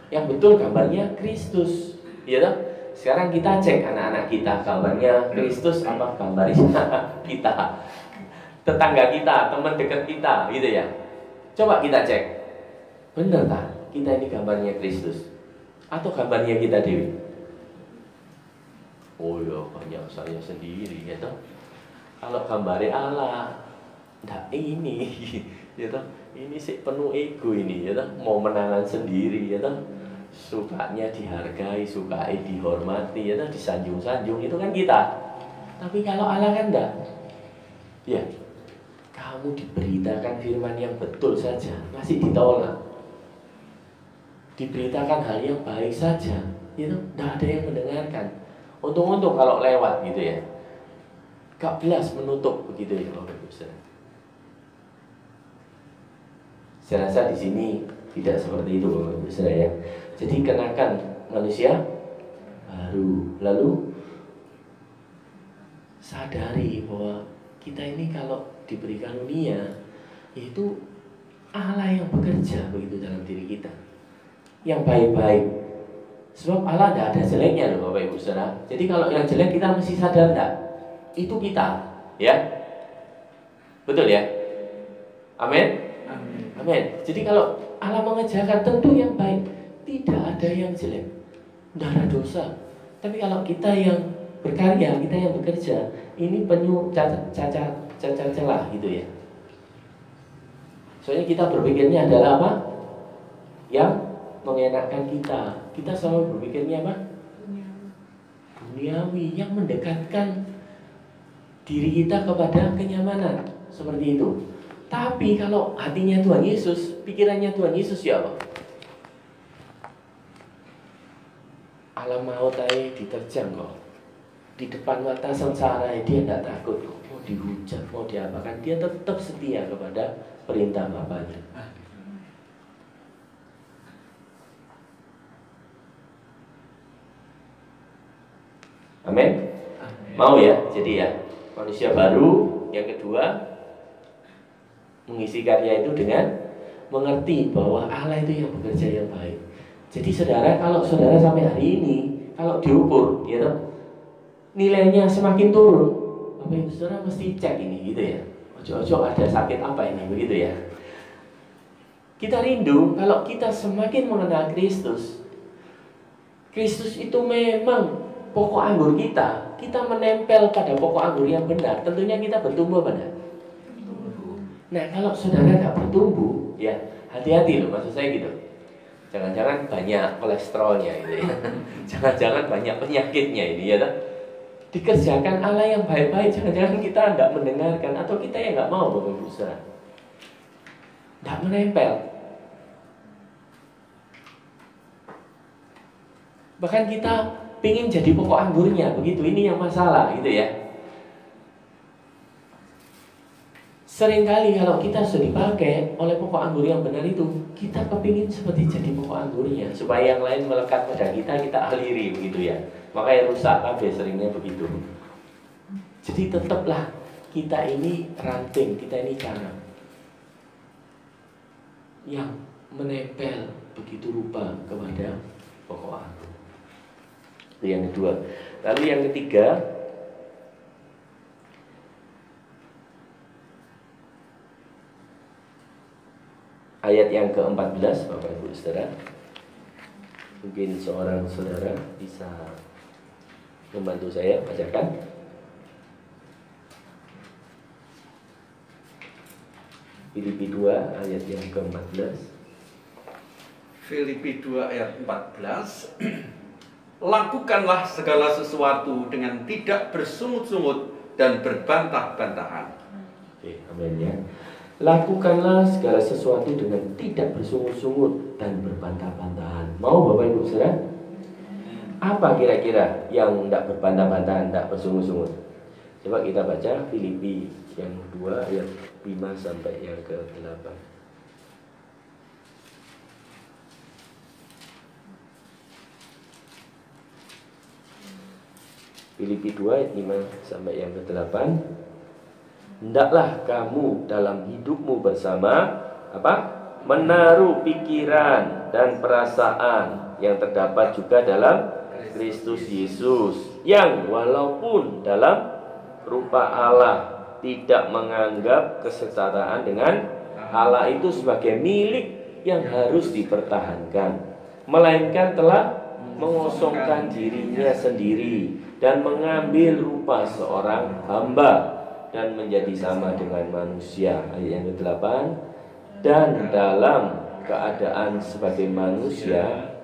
Yang betul gambarnya Kristus, ya toh? Sekarang kita cek anak-anak kita, gambarnya Kristus apa gambarnya kita, tetangga kita, teman dekat kita, gitu ya. Coba kita cek, benar tak? Kita ini gambarnya Kristus atau gambarnya kita dewi? Oh ya, banyak saya sendiri, ya toh? Kalau gambarnya Allah, ndak ini, ya toh, ini sih penuh ego ini, ya toh, mau menangan sendiri, ya toh, sukanya dihargai, sukai dihormati, ya toh, disanjung-sanjung, itu kan kita. Tapi kalau Allah kan ndak, ya, kamu diberitakan firman yang betul saja, masih ditolak. Diberitakan hal yang baik saja, ya toh, ndak ada yang mendengarkan. Untung-untung kalau lewat gitu ya, gak belas menutup begitu ya, Bapak Ibu Saudara. Saya rasa di sini tidak seperti itu, Bapak Ibu Saudara ya. Jadi kenakan manusia baru, lalu sadari bahwa kita ini kalau diberi karunia, yaitu Allah yang bekerja begitu dalam diri kita, yang baik-baik. Sebab Allah tidak ada jeleknya loh, Bapak Ibu Saudara. Jadi kalau yang jelek kita mesti sadar enggak? Itu kita, ya. Betul ya? Amin. Amin. Jadi kalau Allah mengerjakan tentu yang baik, tidak ada yang jelek, tidak ada dosa. Tapi kalau kita yang berkarya, kita yang bekerja, ini penuh cacat celah gitu ya. Soalnya kita berpikirnya adalah apa? Yang mengenakkan kita. Kita selalu berpikirnya apa? Duniawi, yang mendekatkan diri kita kepada kenyamanan, seperti itu. Tapi kalau hatinya Tuhan Yesus, pikirannya Tuhan Yesus ya apa? alam maut aja diterjang kok. Di depan mata sengsara dia tidak takut kok. Mau dihujat, mau diapakan, dia tetap setia kepada perintah Bapaknya. Amin. Mau ya, jadi ya manusia baru. Yang kedua, mengisi karya itu dengan mengerti bahwa Allah itu yang bekerja yang baik. Jadi saudara, kalau saudara sampai hari ini, kalau diukur, ya toh, nilainya semakin turun, Bapak Ibu saudara mesti cek ini, gitu ya. Ojo-ojo ada sakit apa ini, begitu ya. Kita rindu kalau kita semakin mengenal Kristus. Kristus itu memang pokok anggur kita menempel pada pokok anggur yang benar, tentunya kita bertumbuh pada. Nah, kalau saudara nggak bertumbuh, ya hati-hati loh, maksud saya gitu. Jangan-jangan banyak kolesterolnya ini, ya. Jangan-jangan banyak penyakitnya ini, ya tak? Dikerjakan Allah yang baik-baik, jangan-jangan kita nggak mendengarkan atau kita yang nggak mau berusaha, nggak menempel. Bahkan kita pingin jadi pokok anggurnya, begitu. Ini yang masalah, gitu ya. Seringkali kalau kita sudah dipakai oleh pokok anggur yang benar itu, kita kepingin seperti jadi pokok anggurnya, supaya yang lain melekat pada kita aliri, begitu ya. Makanya rusak kabeh seringnya begitu. Jadi tetaplah kita ini ranting, kita ini canang yang menempel begitu rupa kepada pokok anggur. Itu yang kedua. Lalu yang ketiga, ayat yang ke-14, Bapak Ibu Saudara. Mungkin seorang saudara bisa membantu saya bacakan. Filipi 2 ayat yang ke-14. Filipi 2 ayat 14. Lakukanlah segala sesuatu dengan tidak bersungut-sungut dan berbantah-bantahan. Oke, amin ya. Lakukanlah segala sesuatu dengan tidak bersungut-sungut dan berbantah-bantahan. Mau Bapak Ibu Saudara? Apa kira-kira yang tidak berbantah-bantahan, tidak bersungut-sungut? Coba kita baca Filipi yang 2 ayat 5 sampai yang ke-8. Filipi 2 ayat 5 sampai yang ke-8. Hendaklah kamu dalam hidupmu bersama menaruh pikiran dan perasaan yang terdapat juga dalam Kristus Yesus, yang walaupun dalam rupa Allah tidak menganggap kesetaraan dengan Allah itu sebagai milik yang harus dipertahankan, melainkan telah mengosongkan dirinya sendiri dan mengambil rupa seorang hamba dan menjadi sama dengan manusia. Ayat yang ke-8. Dan dalam keadaan sebagai manusia,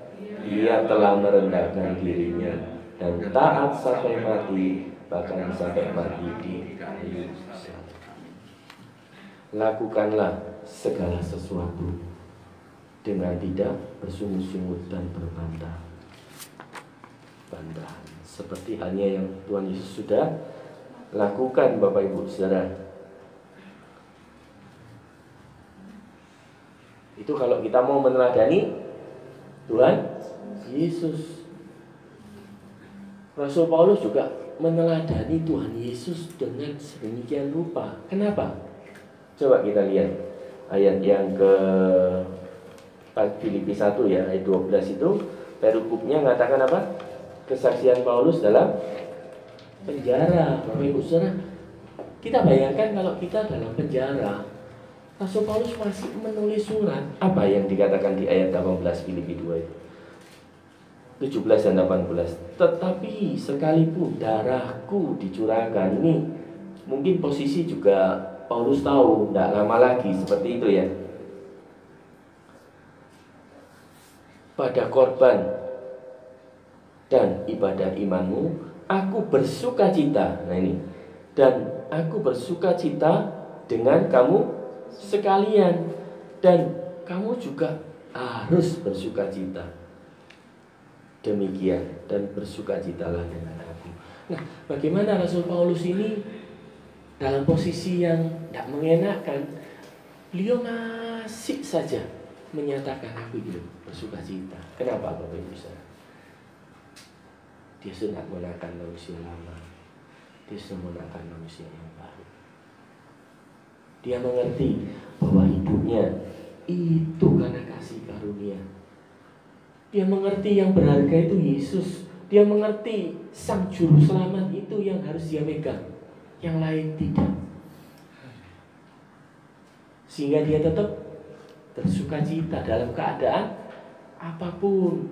dia telah merendahkan dirinya dan taat sampai mati, bahkan sampai mati di kayu salib. Lakukanlah segala sesuatu dengan tidak bersungut-sungut dan berbantah-bantahan, seperti halnya yang Tuhan Yesus sudah lakukan, Bapak Ibu Saudara. Itu kalau kita mau meneladani Tuhan Yesus. Rasul Paulus juga meneladani Tuhan Yesus dengan sedemikian rupa. Kenapa? Coba kita lihat ayat yang ke Filipi 1 ya, ayat 12 itu perikopnya mengatakan apa? Kesaksian Paulus dalam penjara. Bapak Ibu Saudara, kita bayangkan kalau kita dalam penjara, Rasul Paulus masih menulis surat. Apa yang dikatakan di ayat 18 Filipi 2 itu? 17 dan 18. Tetapi sekalipun darahku dicurahkan, ini mungkin posisi juga Paulus tahu tidak lama lagi seperti itu ya. Pada korban dan ibadah imanmu, aku bersuka cita. Nah ini. Dan aku bersuka cita dengan kamu sekalian, dan kamu juga harus bersuka cita. demikian, dan bersukacitalah dengan aku. Nah, bagaimana Rasul Paulus ini dalam posisi yang tidak mengenakan, beliau masih saja menyatakan aku hidup bersukacita. Kenapa Bapak Ibu Saudara? Dia sudah menakan manusia lama, dia sudah menakan manusia yang baru. Dia mengerti bahwa hidupnya itu karena kasih karunia. Dia mengerti yang berharga itu Yesus. Dia mengerti Sang Juru Selamat itu yang harus dia pegang, yang lain tidak. Sehingga dia tetap bersukacita dalam keadaan apapun.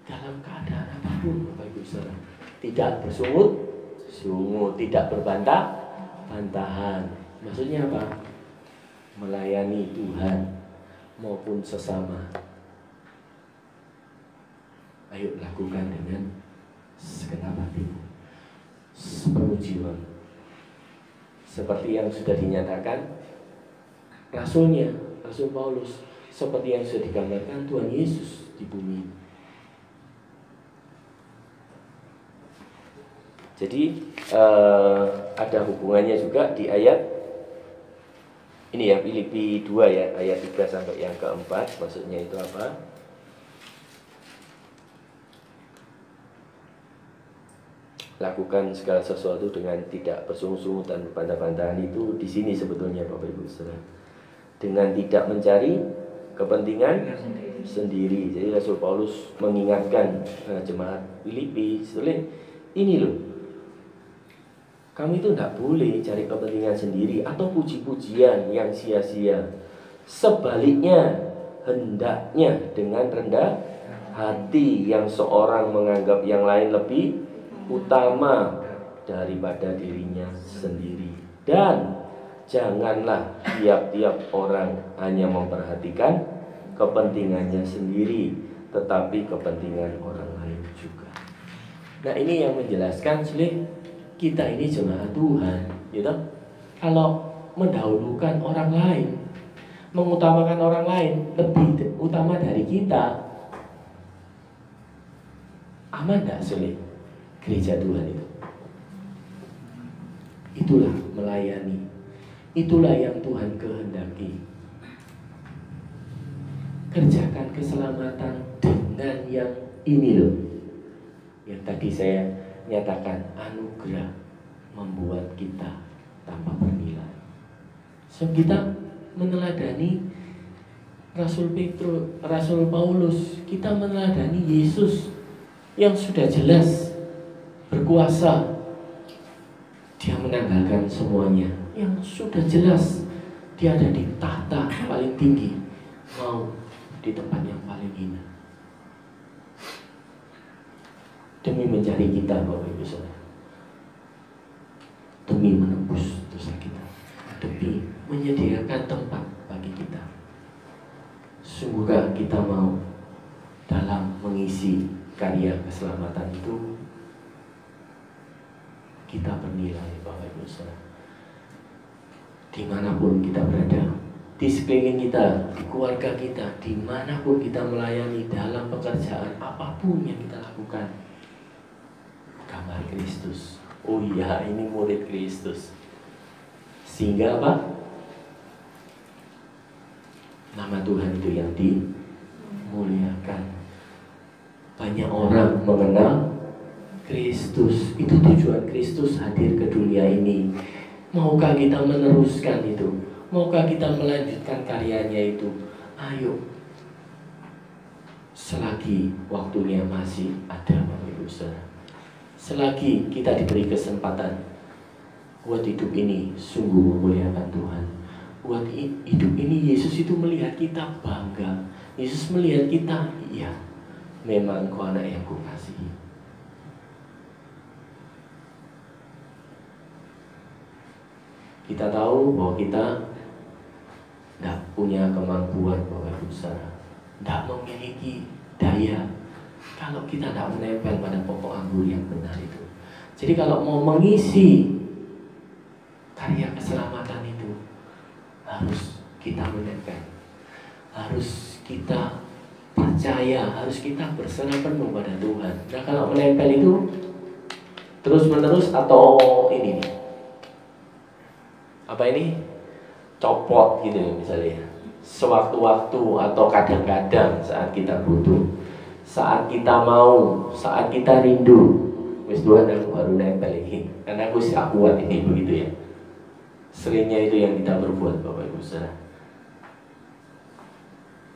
Dalam keadaan apapun, Bapak Ibu Saudara. Tidak bersungut-sungut, tidak berbantah-bantahan. Maksudnya apa? Melayani Tuhan maupun sesama. Ayo lakukan dengan segenap hatimu, sepenuh jiwa. Seperti yang sudah dinyatakan Rasul Paulus, seperti yang sudah digambarkan Tuhan Yesus di bumi. Jadi ada hubungannya juga di ayat ini ya, Filipi 2 ya, ayat 3 sampai yang keempat. Maksudnya itu apa? Lakukan segala sesuatu dengan tidak bersungut-sungut dan berbantah-bantahan, itu di sini sebetulnya Bapak Ibu Saudara. Dengan tidak mencari kepentingan sendiri. Jadi Rasul Paulus mengingatkan jemaat Filipi, ini loh, kamu itu tidak boleh cari kepentingan sendiri atau puji-pujian yang sia-sia. Sebaliknya, hendaknya dengan rendah hati yang seorang menganggap yang lain lebih utama daripada dirinya sendiri. Dan janganlah tiap-tiap orang hanya memperhatikan kepentingannya sendiri, tetapi kepentingan orang lain juga. Nah, ini yang menjelaskan kita ini jemaat Tuhan, gitu. Kalau mendahulukan orang lain, mengutamakan orang lain lebih utama dari kita, aman gak sulit gereja Tuhan itu? Itulah melayani, itulah yang Tuhan kehendaki. Kerjakan keselamatan dengan yang ini loh, yang tadi saya nyatakan, anugerah membuat kita tanpa bernilai. So kita meneladani Rasul Paulus, kita meneladani Yesus yang sudah jelas berkuasa. Dia menanggalkan semuanya, yang sudah jelas dia ada di tahta paling tinggi, mau di tempat yang paling hina, demi mencari kita Bapak Ibu Saudara, demi menembus dosa kita, demi menyediakan tempat bagi kita. Sungguhkah kita mau dalam mengisi karya keselamatan itu? Kita bernilai Bapak Ibu Saudara. Dimanapun kita berada, di sekeliling kita, di keluarga kita, dimanapun kita melayani, dalam pekerjaan apapun yang kita lakukan, gambar Kristus. Oh iya, ini murid Kristus. Sehingga apa? Nama Tuhan itu yang dimuliakan. Banyak orang mengenal Kristus. Itu tujuan Kristus hadir ke dunia ini. Maukah kita meneruskan itu? Maukah kita melanjutkan karyanya itu? Ayo, selagi waktunya masih ada Bapak Ibu Saudara, selagi kita diberi kesempatan, buat hidup ini sungguh memuliakan Tuhan. Buat hidup ini Yesus itu melihat kita bangga. Yesus melihat kita, iya, memang Kau anak yang Kukasihi. Kita tahu bahwa kita tidak punya kemampuan Bapak Ibu Saudara, tidak memiliki daya kalau kita tidak menempel pada pokok anggur yang benar itu. Jadi kalau mau mengisi karya keselamatan itu, harus kita menempel, harus kita percaya, harus kita berserah penuh pada Tuhan. Nah kalau menempel itu terus menerus atau ini nih, apa ini, copot gitu misalnya, sewaktu-waktu atau kadang-kadang saat kita butuh, saat kita mau, saat kita rindu, wis Tuhan aku baru nempel ini, karena aku sih kuat ini, begitu ya. Seringnya itu yang kita berbuat Bapak Ibu Saudara.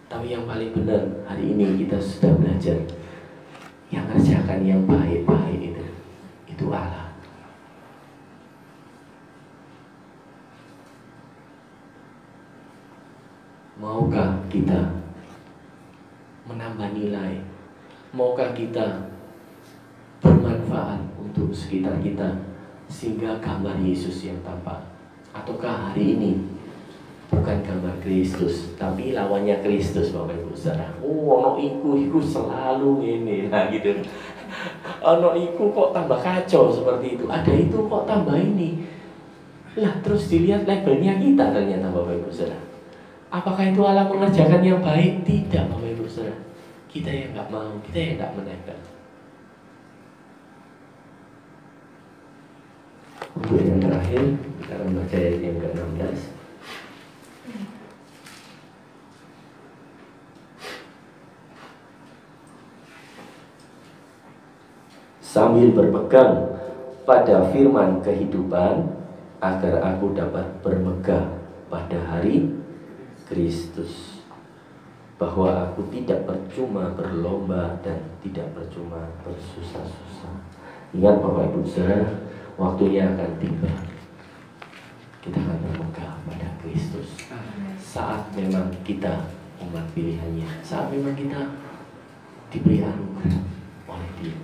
Tapi yang paling benar hari ini kita sudah belajar, yang kerjakan yang baik-baik itu Allah. Maukah kita menambah nilai? Maukah kita bermanfaat untuk sekitar kita sehingga gambar Yesus yang tampak? Ataukah hari ini bukan gambar Kristus tapi lawannya Kristus Bapak Ibu Saudara? Ono iku selalu ini, nah gitu. Ono iku kok tambah kacau seperti itu, ada itu kok tambah ini. Lah terus dilihat labelnya kita ternyata Bapak Ibu Saudara. Apakah itu Allah mengerjakan yang baik? Tidak Bapak Ibu Saudara. Kita yang nggak mau, kita yang nggak menempel. Untuk yang terakhir kita akan baca ayat yang ke-16. Sambil berpegang pada firman kehidupan, agar aku dapat bermegah pada hari Kristus, bahwa aku tidak percuma berlomba dan tidak percuma bersusah-susah. Ingat Bapak Ibu Saudara, waktunya akan tiba. Kita akan bermegah pada Kristus. Saat memang kita umat pilihannya, saat memang kita diberi anugerah oleh Dia.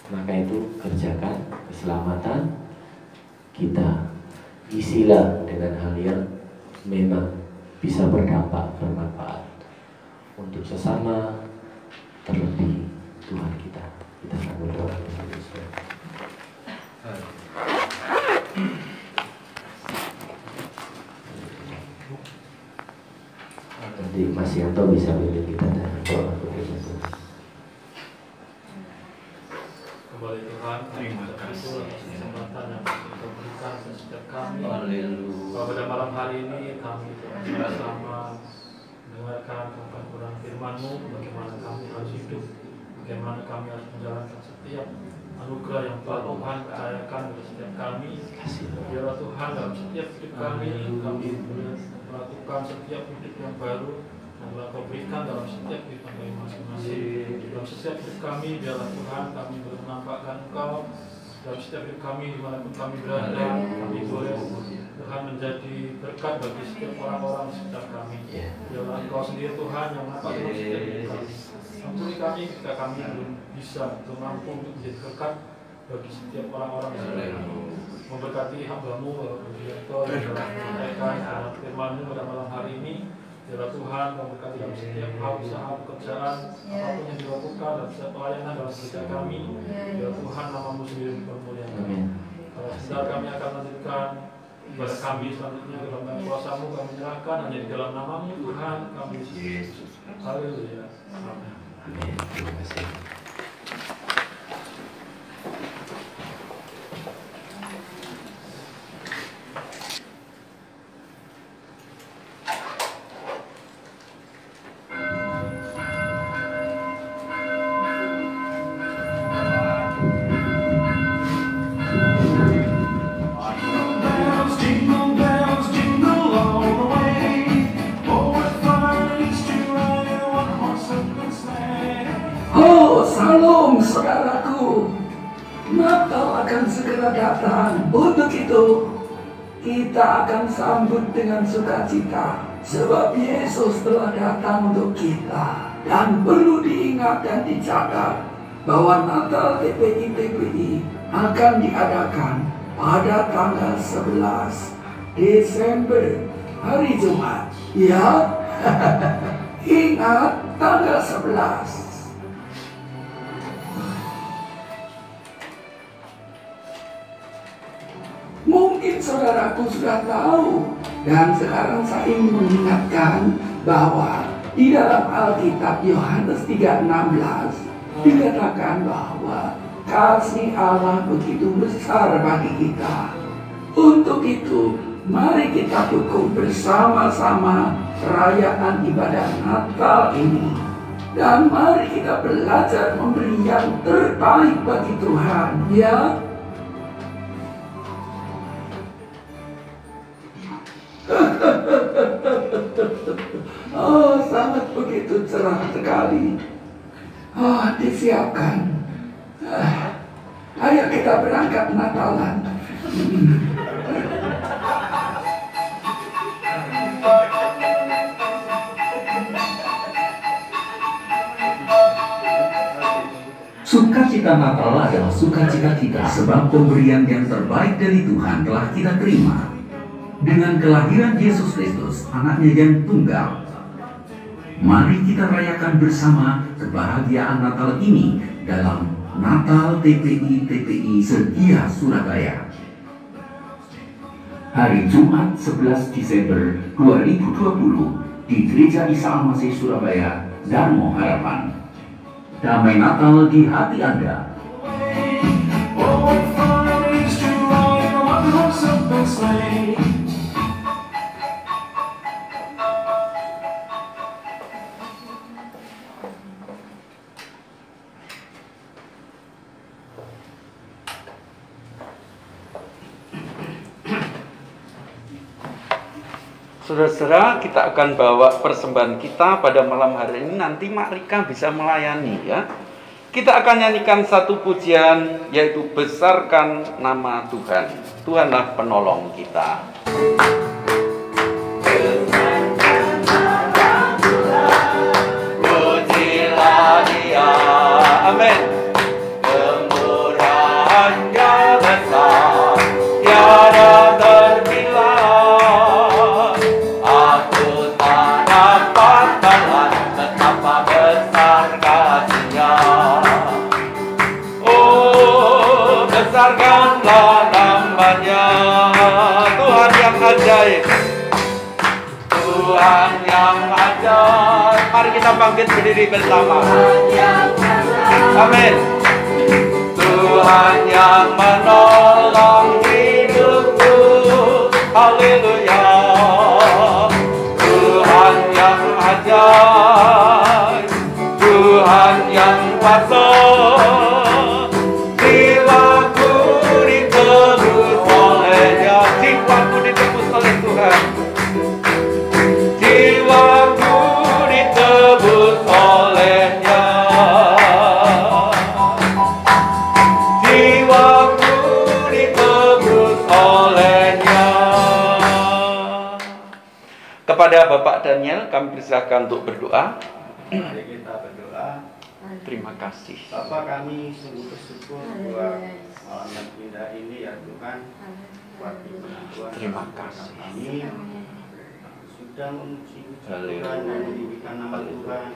Maka itu kerjakan keselamatan kita, isilah dengan hal yang memang bisa berdampak, bermanfaat untuk sesama, terlebih Tuhan kita. Kita akan berdoa. Nanti Mas Yanto bisa pimpin kita dan doa kepada Kembali Tuhan, terima kasih atas kesempatan yang kita berikan setiap kami. Pada malam hari ini kami bersama mendengarkan Tuhan firman-Mu, bagaimana kami harus hidup, bagaimana kami harus menjalankan setiap anugerah yang Tuhan percayakan kepada setiap kami. Biarlah Tuhan dalam setiap hidup kami melakukan setiap hidup yang baru yang telah Kau berikan dalam setiap hidup kami masing-masing. Dalam setiap hidup kami, biarlah Tuhan kami boleh menampakkan Engkau dalam setiap hidup kami dimanapun kami berada. Kami boleh Tuhan menjadi berkat bagi setiap orang-orang di sekitar kami. Biarlah Engkau sendiri Tuhan yang menampakkan dalam setiap hidup kami. Ampuni kami ketika kami belum bisa atau mampu untuk menjadi berkat bagi setiap orang-orang di sekitar kami. Memberkati hamba-Mu Bapak yang telah menyampaikan dalam firman-Mu pada malam hari ini. Biarlah Tuhan memberkati dalam setiap hal usaha pekerjaan apapun yang dilakukan dalam setiap pelayanan dalam gereja kami. Biarlah Tuhan nama-Mu sendiri dipermuliakan. Kalau sebentar kami akan melanjutkan ibadah kami selanjutnya dalam nama kuasa-Mu kami menyerahkan hanya di dalam nama-Mu Tuhan kami Yesus. Haleluya. Amin. Terima kasih. Shalom saudaraku, Natal akan segera datang. Untuk itu kita akan sambut dengan sukacita, sebab Yesus telah datang untuk kita. Dan perlu diingat dan dicatat bahwa Natal TPI akan diadakan pada tanggal 11 Desember, hari Jumat. Ya, ingat tanggal 11. Mungkin saudaraku sudah tahu, dan sekarang saya ingin mengingatkan bahwa di dalam Alkitab Yohanes 3:16 dikatakan bahwa kasih Allah begitu besar bagi kita. Untuk itu, mari kita dukung bersama-sama perayaan ibadah Natal ini. Dan mari kita belajar memberi yang terbaik bagi Tuhan, ya. Oh, sangat begitu cerah sekali. Oh, disiapkan. Ayo kita berangkat Natalan. Sukacita Natal adalah sukacita kita sebab pemberian yang terbaik dari Tuhan telah kita terima. Dengan kelahiran Yesus Kristus, anaknya yang tunggal. Mari kita rayakan bersama kebahagiaan Natal ini dalam Natal TPI Setia Surabaya. Hari Jumat 11 Desember 2020 di Gereja Isa Al-Masih Surabaya, Darmo Harapan. Damai Natal di hati Anda. Saudara-saudara, kita akan bawa persembahan kita pada malam hari ini. Nanti Mak Rika bisa melayani, ya. Kita akan nyanyikan satu pujian, yaitu Besarkan Nama Tuhan. Tuhanlah penolong kita. Pujilah Dia, amin. Kemurahan-Nya besar, tiada terbilang. Besarkanlah namanya, Tuhan yang ajaib, Tuhan yang ajaib. Mari kita bangkit berdiri bersama. Amin. Tuhan yang menolong hidupku, haleluya. Tuhan yang ajaib, Tuhan yang kuasa. Jiwaku ditebus oleh Tuhan. Jiwaku ditebus olehnya. Jiwaku ditebus olehnya. Kepada Bapak Daniel kami persilakan untuk berdoa. Mari kita berdoa. Terima kasih. Bapak, kami sungguh bersyukur buat malam yang indah ini, ya Tuhan. Terima kasih. Kami sudah memuji Tuhan dan meninggikan nama Tuhan.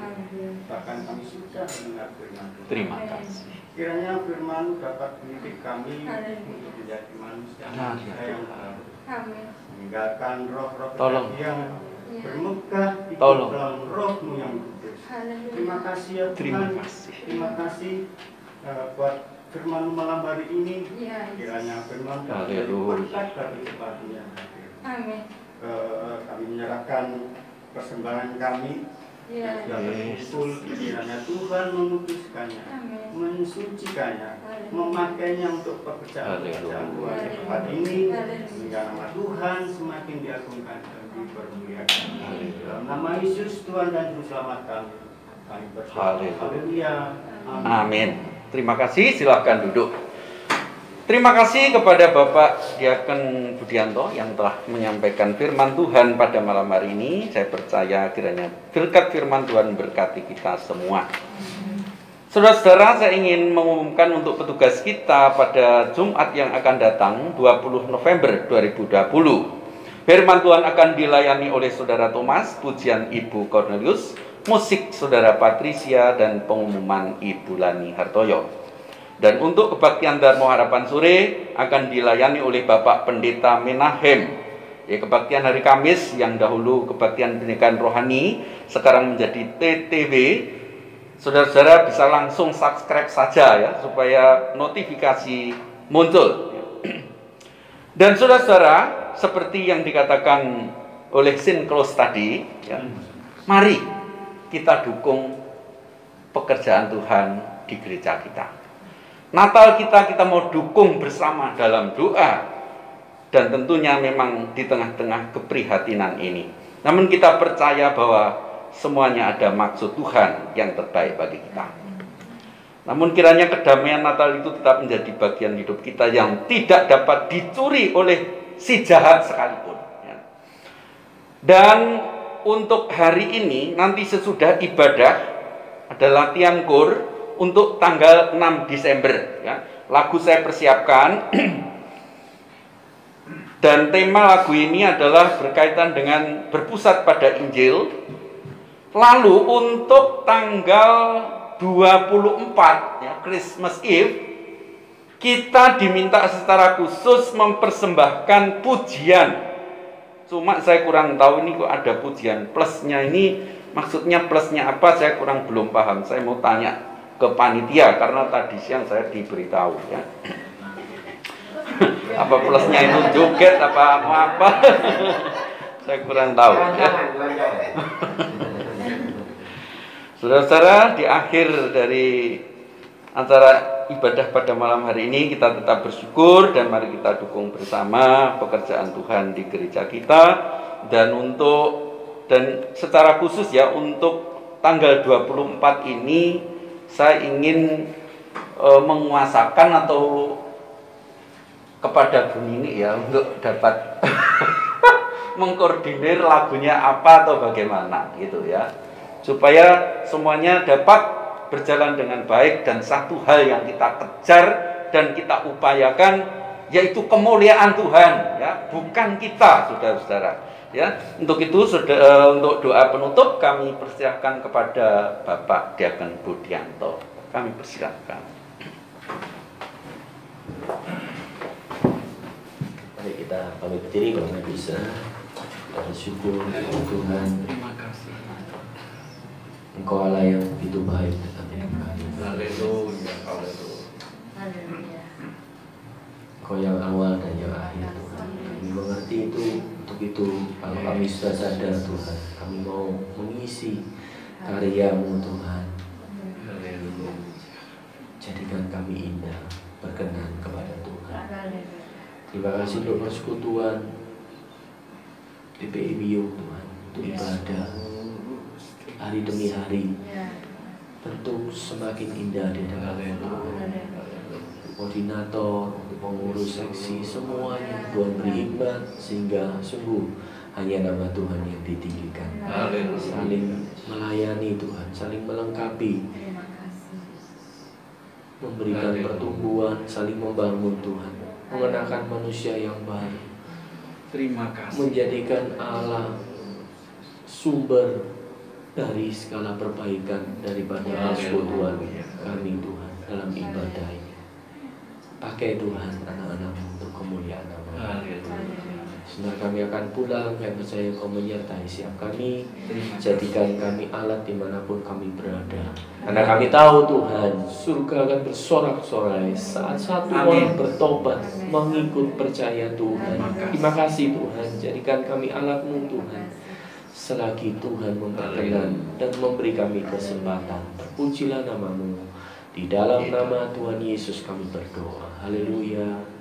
Bahkan kami sudah mendengar firman Tuhan. Terima kasih. Kiranya firman dapat mendidik kami untuk menjadi manusia yang baru. Meninggalkan roh-roh yang bermegah di dalam roh-Mu yang kudus. Terima kasih ya Tuhan. Terima kasih buat firman malam hari ini. Kiranya firman dapat berkat bagi kebahagiaan yang hadir. Amin. Kami menyerahkan persembahan kami yang sudah terkumpul. Kiranya Tuhan menguduskannya, mensucikannya, memakainya untuk pekerjaan-pekerjaan Tuhan di tempat ini, sehingga nama Tuhan semakin diagungkan dan dipermuliakan. Dalam nama Yesus Tuhan dan Juru Selamat kami berdoa. Haleluya. Amin. Terima kasih, silakan duduk. Terima kasih kepada Bapak Diaken Budianto yang telah menyampaikan firman Tuhan pada malam hari ini. Saya percaya kiranya berkat firman Tuhan berkati kita semua. Saudara-saudara, saya ingin mengumumkan untuk petugas kita pada Jumat yang akan datang 20 November 2020. Firman Tuhan akan dilayani oleh Saudara Thomas, pujian Ibu Cornelius, musik Saudara Patricia, dan pengumuman Ibu Lani Hartoyo. Dan untuk kebaktian Darmo Harapan Sore akan dilayani oleh Bapak Pendeta Menahem Ya, kebaktian hari Kamis yang dahulu kebaktian pendidikan rohani sekarang menjadi TTW. Saudara-saudara bisa langsung subscribe saja ya, supaya notifikasi muncul. Dan saudara-saudara, seperti yang dikatakan oleh Sinclair tadi, ya, mari kita dukung pekerjaan Tuhan di gereja kita. Natal kita mau dukung bersama dalam doa, dan tentunya memang di tengah-tengah keprihatinan ini. Namun kita percaya bahwa semuanya ada maksud Tuhan yang terbaik bagi kita. Namun kiranya kedamaian Natal itu tetap menjadi bagian hidup kita yang tidak dapat dicuri oleh si jahat sekalipun. Dan untuk hari ini, nanti sesudah ibadah, ada latihan KUR untuk tanggal 6 Desember. Ya. Lagu saya persiapkan. Dan tema lagu ini adalah berkaitan dengan berpusat pada Injil. Lalu untuk tanggal 24, ya, Christmas Eve, kita diminta secara khusus mempersembahkan pujian. Cuma saya kurang tahu ini kok ada pujian plusnya, ini maksudnya plusnya apa, saya belum paham. Saya mau tanya ke panitia karena tadi siang saya diberitahu, ya. Apa plusnya itu joget apa saya kurang tahu, ya. Saudara-saudara, di akhir dari acara ibadah pada malam hari ini kita tetap bersyukur dan mari kita dukung bersama pekerjaan Tuhan di gereja kita. Dan secara khusus ya, untuk tanggal 24 ini saya ingin menguasakan atau kepada Bu Nini ya untuk dapat mengkoordinir lagunya apa atau bagaimana gitu ya, supaya semuanya dapat berjalan dengan baik. Dan satu hal yang kita kejar dan kita upayakan yaitu kemuliaan Tuhan, ya, bukan kita, saudara-saudara. Ya, untuk itu untuk doa penutup kami persilakan kepada Bapak Diakon Budianto. Kami persilakan. Mari kita pamit berdiri kalau bisa. Kita bersyukur Tuhan. Terima kasih. Engkau Allah yang begitu baik dalam hidup kami. Haleluya, haleluya. Engkau yang awal dan yang akhir, Tuhan. Kami mengerti itu. Untuk itu, kalau kami sudah sadar, Tuhan, kami mau mengisi karya-Mu, Tuhan. Haleluya. Jadikan kami indah, berkenan kepada Tuhan. Terima kasih untuk persekutuan PPI Bio, Tuhan, untuk ibadah hari demi hari. Tentu semakin indah di hadapan Tuhan. Koordinator, untuk pengurus seksi, semuanya Tuhan beri hikmat sehingga sungguh hanya nama Tuhan yang ditinggikan. Saling melayani Tuhan, saling melengkapi, memberikan pertumbuhan, saling membangun Tuhan, mengenakan manusia yang baru. Terima kasih. Menjadikan Allah sumber dari segala perbaikan daripada persekutuan kami, Tuhan, dalam ibadah ini. Pakai Tuhan anak-anak-Mu untuk kemuliaan nama. Sebentar kami akan pulang, kami percaya Kau menyertai setiap kami. Jadikan kami alat dimanapun kami berada. Karena kami tahu Tuhan, surga akan bersorak-sorai saat satu orang bertobat, mengikut percaya Tuhan. Terima kasih Tuhan, jadikan kami alat-Mu Tuhan. Selagi Tuhan memperkenan dan memberi kami kesempatan, terpujilah nama-Mu. Di dalam nama Tuhan Yesus kami berdoa. Haleluya.